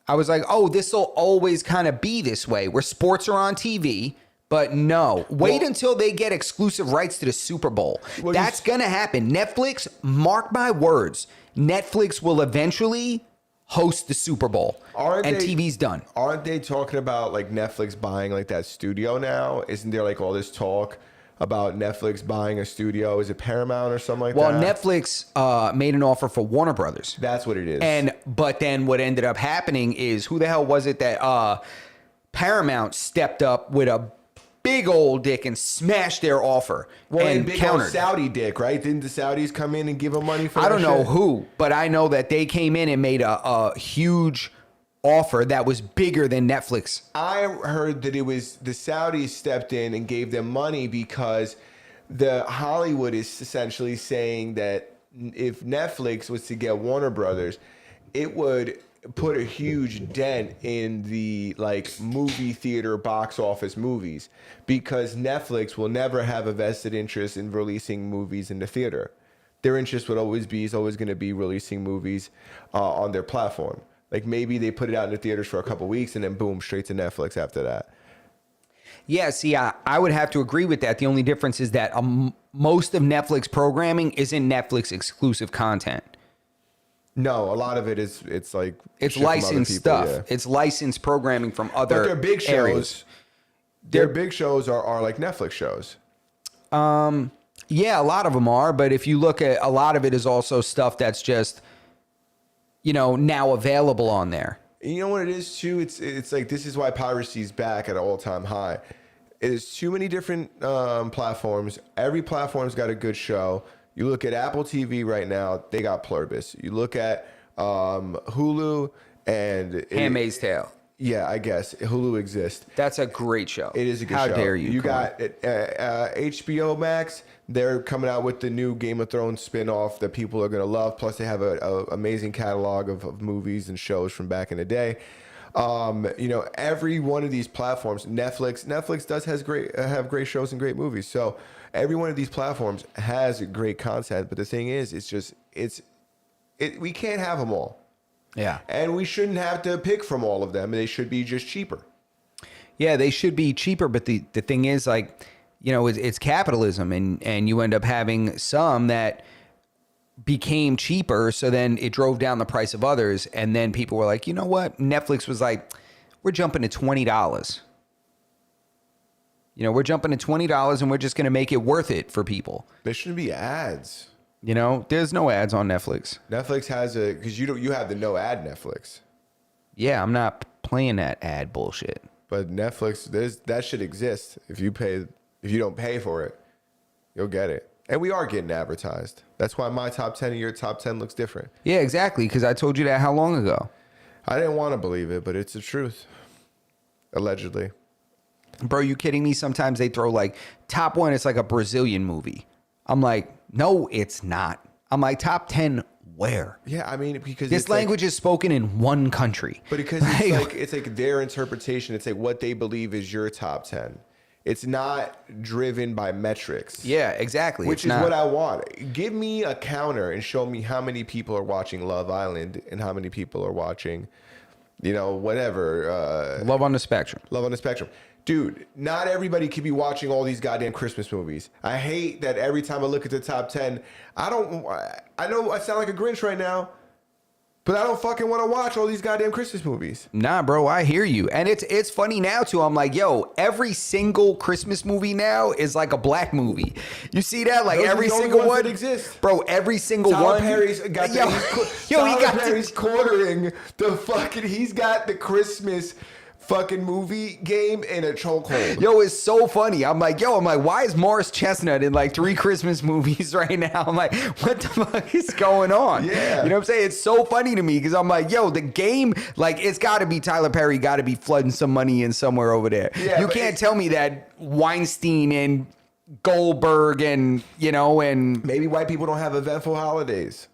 A: I was like, oh, this will always kind of be this way where sports are on TV. But no, wait until they get exclusive rights to the Super Bowl. That's going to happen. Netflix, mark my words, Netflix will eventually host the Super Bowl. TV's done.
C: Aren't they talking about like Netflix buying like that studio now? Isn't there like all this talk about Netflix buying a studio? Is it Paramount or something like that?
A: Well, Netflix made an offer for Warner Brothers.
C: That's what it is.
A: But then what ended up happening is, who the hell was it that Paramount stepped up with a big old dick and smashed their offer and
C: big
A: countered.
C: old Saudi dick, right? Didn't the Saudis come in and give him money for
A: I
C: that
A: don't know
C: shit?
A: who, but I know that they came in and made a huge offer that was bigger than Netflix.
C: I heard that it was the Saudis stepped in and gave them money because the Hollywood is essentially saying that if Netflix was to get Warner Brothers, it would put a huge dent in the like movie theater box office movies because Netflix will never have a vested interest in releasing movies in the theater. Their interest would always going to be releasing movies on their platform. Like maybe they put it out in the theaters for a couple weeks and then boom, straight to Netflix after that.
A: Yeah, see, I would have to agree with that. The only difference is that most of Netflix programming isn't Netflix exclusive content.
C: No, a lot of it is it's like
A: It's
C: shit from other
A: licensed
C: people,
A: stuff.
C: yeah.
A: It's licensed programming from other
C: But their big shows,
A: areas.
C: their big shows are like Netflix shows.
A: Yeah, a lot of them are, but if you look at a lot of it is also stuff that's just, now available on there.
C: You know what it is too? It's like this is why piracy is back at an all-time high. It is too many different platforms. Every platform's got a good show. You look at Apple TV right now, they got Pluribus. You look at Hulu and
A: Handmaid's Tale.
C: Yeah, I guess Hulu exists.
A: That's a great show.
C: It is a good
A: How
C: show.
A: dare you?
C: You
A: Come on.
C: got HBO Max. They're coming out with the new Game of Thrones spinoff that people are going to love. Plus, they have a amazing catalog of movies and shows from back in the day. Every one of these platforms, Netflix does have great shows and great movies. So every one of these platforms has great content. But the thing is, we can't have them all.
A: Yeah.
C: And we shouldn't have to pick from all of them. They should be just cheaper.
A: Yeah, they should be cheaper, but the thing is, like, it's capitalism, and you end up having some that became cheaper, so then it drove down the price of others, and then people were like, you know what? Netflix was like, we're jumping to $20. We're jumping to $20, and we're just going to make it worth it for people.
C: There shouldn't be ads.
A: There's no ads on Netflix.
C: Netflix has because you have the no ad Netflix.
A: Yeah, I'm not playing that ad bullshit.
C: But Netflix, that should exist. If you don't pay for it, you'll get it. And we are getting advertised. That's why my top 10 and your top 10 looks different.
A: Yeah, exactly, because I told you that how long ago?
C: I didn't want to believe it, but it's the truth. Allegedly.
A: Bro, you kidding me? Sometimes they throw like top 1, it's like a Brazilian movie. I'm like, no, it's not. I'm like, top 10 where?
C: Yeah, I mean, because
A: this language is spoken in one country.
C: But because it's like their interpretation. It's like what they believe is your top 10. It's not driven by metrics.
A: Yeah, exactly.
C: Which is what I want. Give me a counter and show me how many people are watching Love Island and how many people are watching, whatever.
A: Love on the Spectrum.
C: Love on the Spectrum. Dude, not everybody can be watching all these goddamn Christmas movies. I hate that every time I look at the top 10, I know I sound like a Grinch right now, but I don't fucking want to watch all these goddamn Christmas movies.
A: Nah, bro, I hear you. And it's funny now, too. I'm like, yo, every single Christmas movie now is like a black movie. You see that? Like,
C: Those are
A: every
C: the only
A: single
C: ones
A: one.
C: that exist.
A: Bro, every single
C: Tyler
A: one.
C: Perry's got Perry's quartering the fucking, he's got the Christmas fucking movie game in a chokehold.
A: Yo, it's so funny. I'm like, why is Morris Chestnut in like 3 Christmas movies right now? I'm like, what the fuck is going on?
C: Yeah.
A: You know what I'm saying? It's so funny to me because I'm like, yo, the game, like, it's got to be Tyler Perry, got to be flooding some money in somewhere over there.
C: Yeah,
A: you can't tell me that Weinstein and Goldberg and, and
C: Maybe white people don't have eventful holidays.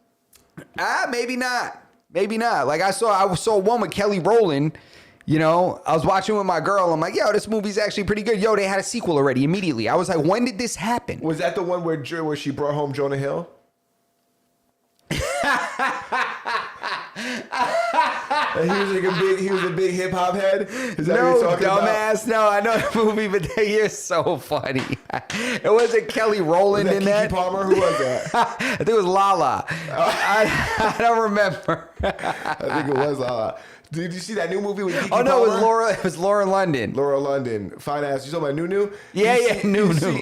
A: maybe not. Maybe not. Like, I saw one with Kelly Rowland. I was watching with my girl. I'm like, yo, this movie's actually pretty good. Yo, they had a sequel already immediately. I was like, when did this happen?
C: Was that the one where she brought home Jonah Hill? And he was a big hip hop head. Is that what you're talking
A: dumbass.
C: about?
A: No, I know the movie, but you're so funny. It wasn't Kelly Rowland in
C: Keke
A: that.
C: Palmer? Who was that?
A: I think it was Lala. I don't remember.
C: I think it was Lala. Did you see that new movie with Keke
A: Oh no,
C: Palmer?
A: it was Laura London.
C: Laura London, fine ass. You talking about Nunu?
A: Yeah, Nunu.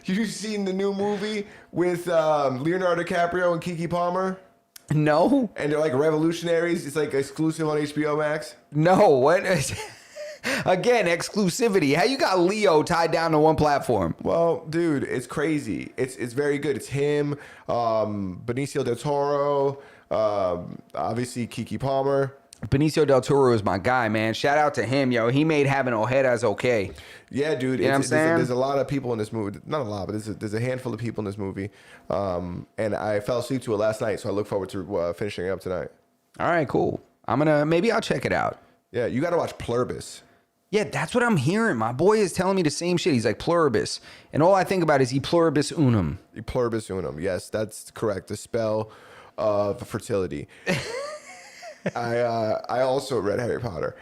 C: You seen the new movie with Leonardo DiCaprio and Keke Palmer?
A: No,
C: And they're like revolutionaries. It's like exclusive on HBO Max.
A: no. What? Again, exclusivity. How you got Leo tied down to one platform?
C: Well, dude, it's crazy. It's very good. It's him, Benicio del Toro, obviously Keke Palmer.
A: Benicio del Toro is my guy, man. Shout out to him, yo. He made having Ojedas okay.
C: Yeah, dude.
A: You know what I'm saying?
C: There's a lot of people in this movie. Not a lot, but there's a handful of people in this movie. And I fell asleep to it last night, so I look forward to finishing it up tonight.
A: All right, cool. Maybe I'll check it out.
C: Yeah, you got to watch Pluribus.
A: Yeah, that's what I'm hearing. My boy is telling me the same shit. He's like, pluribus. And all I think about is e pluribus unum.
C: E pluribus unum. Yes, that's correct. The spell of fertility. I also read Harry Potter.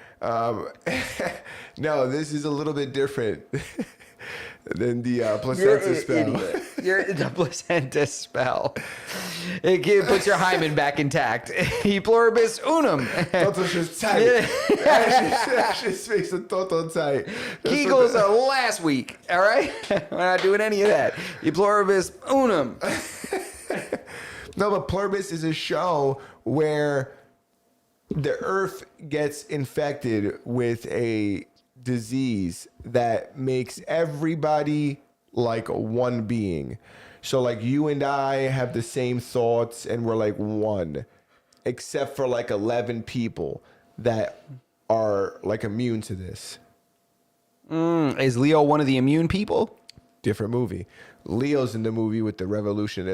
C: No, this is a little bit different than the placenta spell.
A: Idiot. You're the placenta spell. It puts your hymen back intact. E pluribus unum.
C: Toto's just tight. That just makes a Toto tight.
A: Kegels are last week. All right? We're not doing any of that. E pluribus unum.
C: No, but Pluribus is a show where the earth gets infected with a disease that makes everybody like one being. So like you and I have the same thoughts and we're like one, except for like 11 people that are like immune to this.
A: Is Leo one of the immune people?
C: Different movie. Leo's in the movie with the revolution,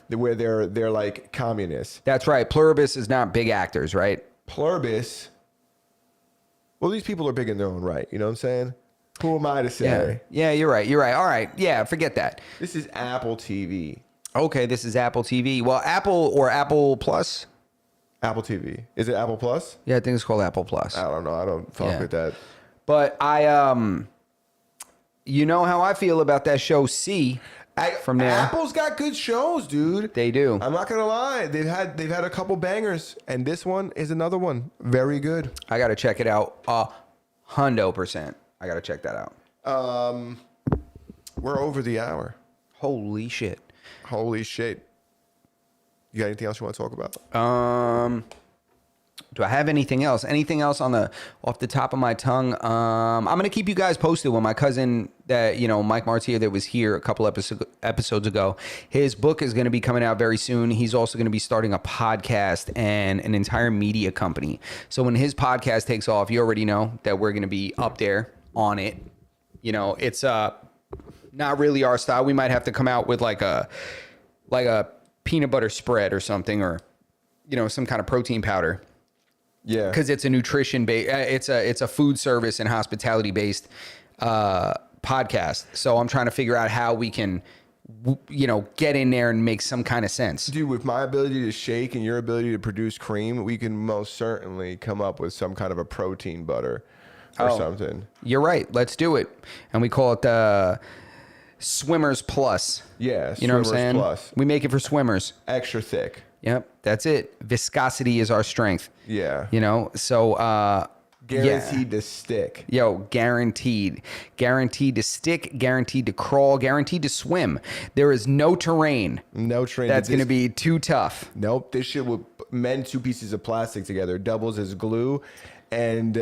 C: where they're like communists.
A: That's right. Pluribus is not big actors, right?
C: Pluribus. Well, these people are big in their own right. You know what I'm saying? Who am I to say?
A: Yeah, you're right. You're right. All right. Yeah, forget that.
C: This is Apple TV.
A: Okay, this is Apple TV. Well, Apple or Apple Plus?
C: Apple TV. Is it Apple Plus?
A: Yeah, I think it's called Apple Plus.
C: I don't know. I don't fuck with that.
A: But you know how I feel about that show C from there.
C: Apple's got good shows, dude.
A: They do.
C: I'm not gonna lie. They've had a couple bangers, and this one is another one. Very good.
A: I gotta check it out. 100%. I gotta check that out.
C: We're over the hour.
A: Holy shit.
C: Holy shit. You got anything else you want to talk about?
A: Do I have anything else? Anything else off the top of my tongue? I'm gonna keep you guys posted when my cousin Mike Martier that was here a couple episodes ago. His book is gonna be coming out very soon. He's also gonna be starting a podcast and an entire media company. So when his podcast takes off, you already know that we're gonna be up there on it. You know, it's not really our style. We might have to come out with like a peanut butter spread or something, or some kind of protein powder.
C: Yeah,
A: because it's a nutrition based, it's a food service and hospitality based podcast. So I'm trying to figure out how we can, get in there and make some kind of sense.
C: Dude, with my ability to shake and your ability to produce cream, we can most certainly come up with some kind of a protein butter or something.
A: You're right. Let's do it, and we call it the Swimmers Plus.
C: Yeah,
A: you know what I'm saying?
C: Plus.
A: We make it for swimmers.
C: Extra thick.
A: Yep, that's it. Viscosity is our strength.
C: Yeah.
A: So
C: guaranteed to stick.
A: Yo, guaranteed. Guaranteed to stick, guaranteed to crawl, guaranteed to swim. There is no terrain.
C: No terrain.
A: That's going to be too tough.
C: Nope. This shit will mend two pieces of plastic together, doubles as glue. And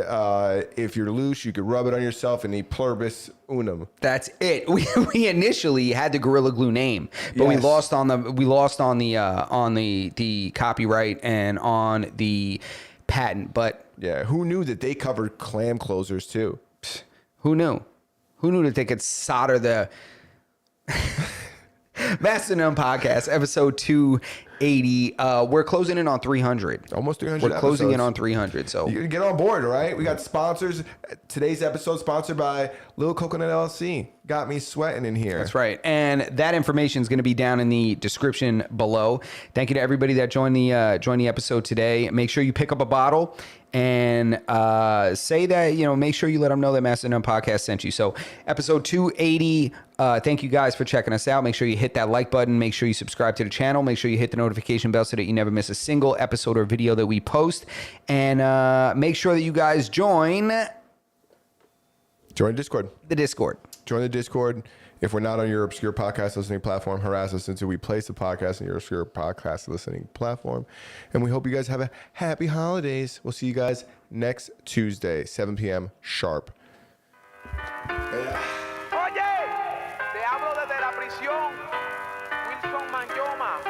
C: if you're loose, you could rub it on yourself and pluribus unum.
A: That's it. We initially had the Gorilla Glue name, but we lost on the copyright and on the patent. But
C: yeah, who knew that they covered clam closers too?
A: Who knew? Who knew that they could solder the Mastodon Podcast, episode 280. We're closing in on 300.
C: Almost 300
A: We're closing in on 300. So
C: you get on board, right? We got sponsors. Today's episode sponsored by Little Coconut LLC. Got me sweating in here.
A: That's right. And that information is going to be down in the description below. Thank you to everybody that joined the episode today. Make sure you pick up a bottle and say that, make sure you let them know that Mastodon Podcast sent you. So episode 280, thank you guys for checking us out. Make sure you hit that like button. Make sure you subscribe to the channel. Make sure you hit the notification bell so that you never miss a single episode or video that we post. And make sure that you guys join
C: Discord.
A: The Discord.
C: Join the Discord. If we're not on your obscure podcast listening platform, harass us until we place the podcast on your obscure podcast listening platform. And we hope you guys have a happy holidays. We'll see you guys next Tuesday, 7 p.m. sharp.
D: Oye, te hablo desde la prisión, Wilson Manyoma.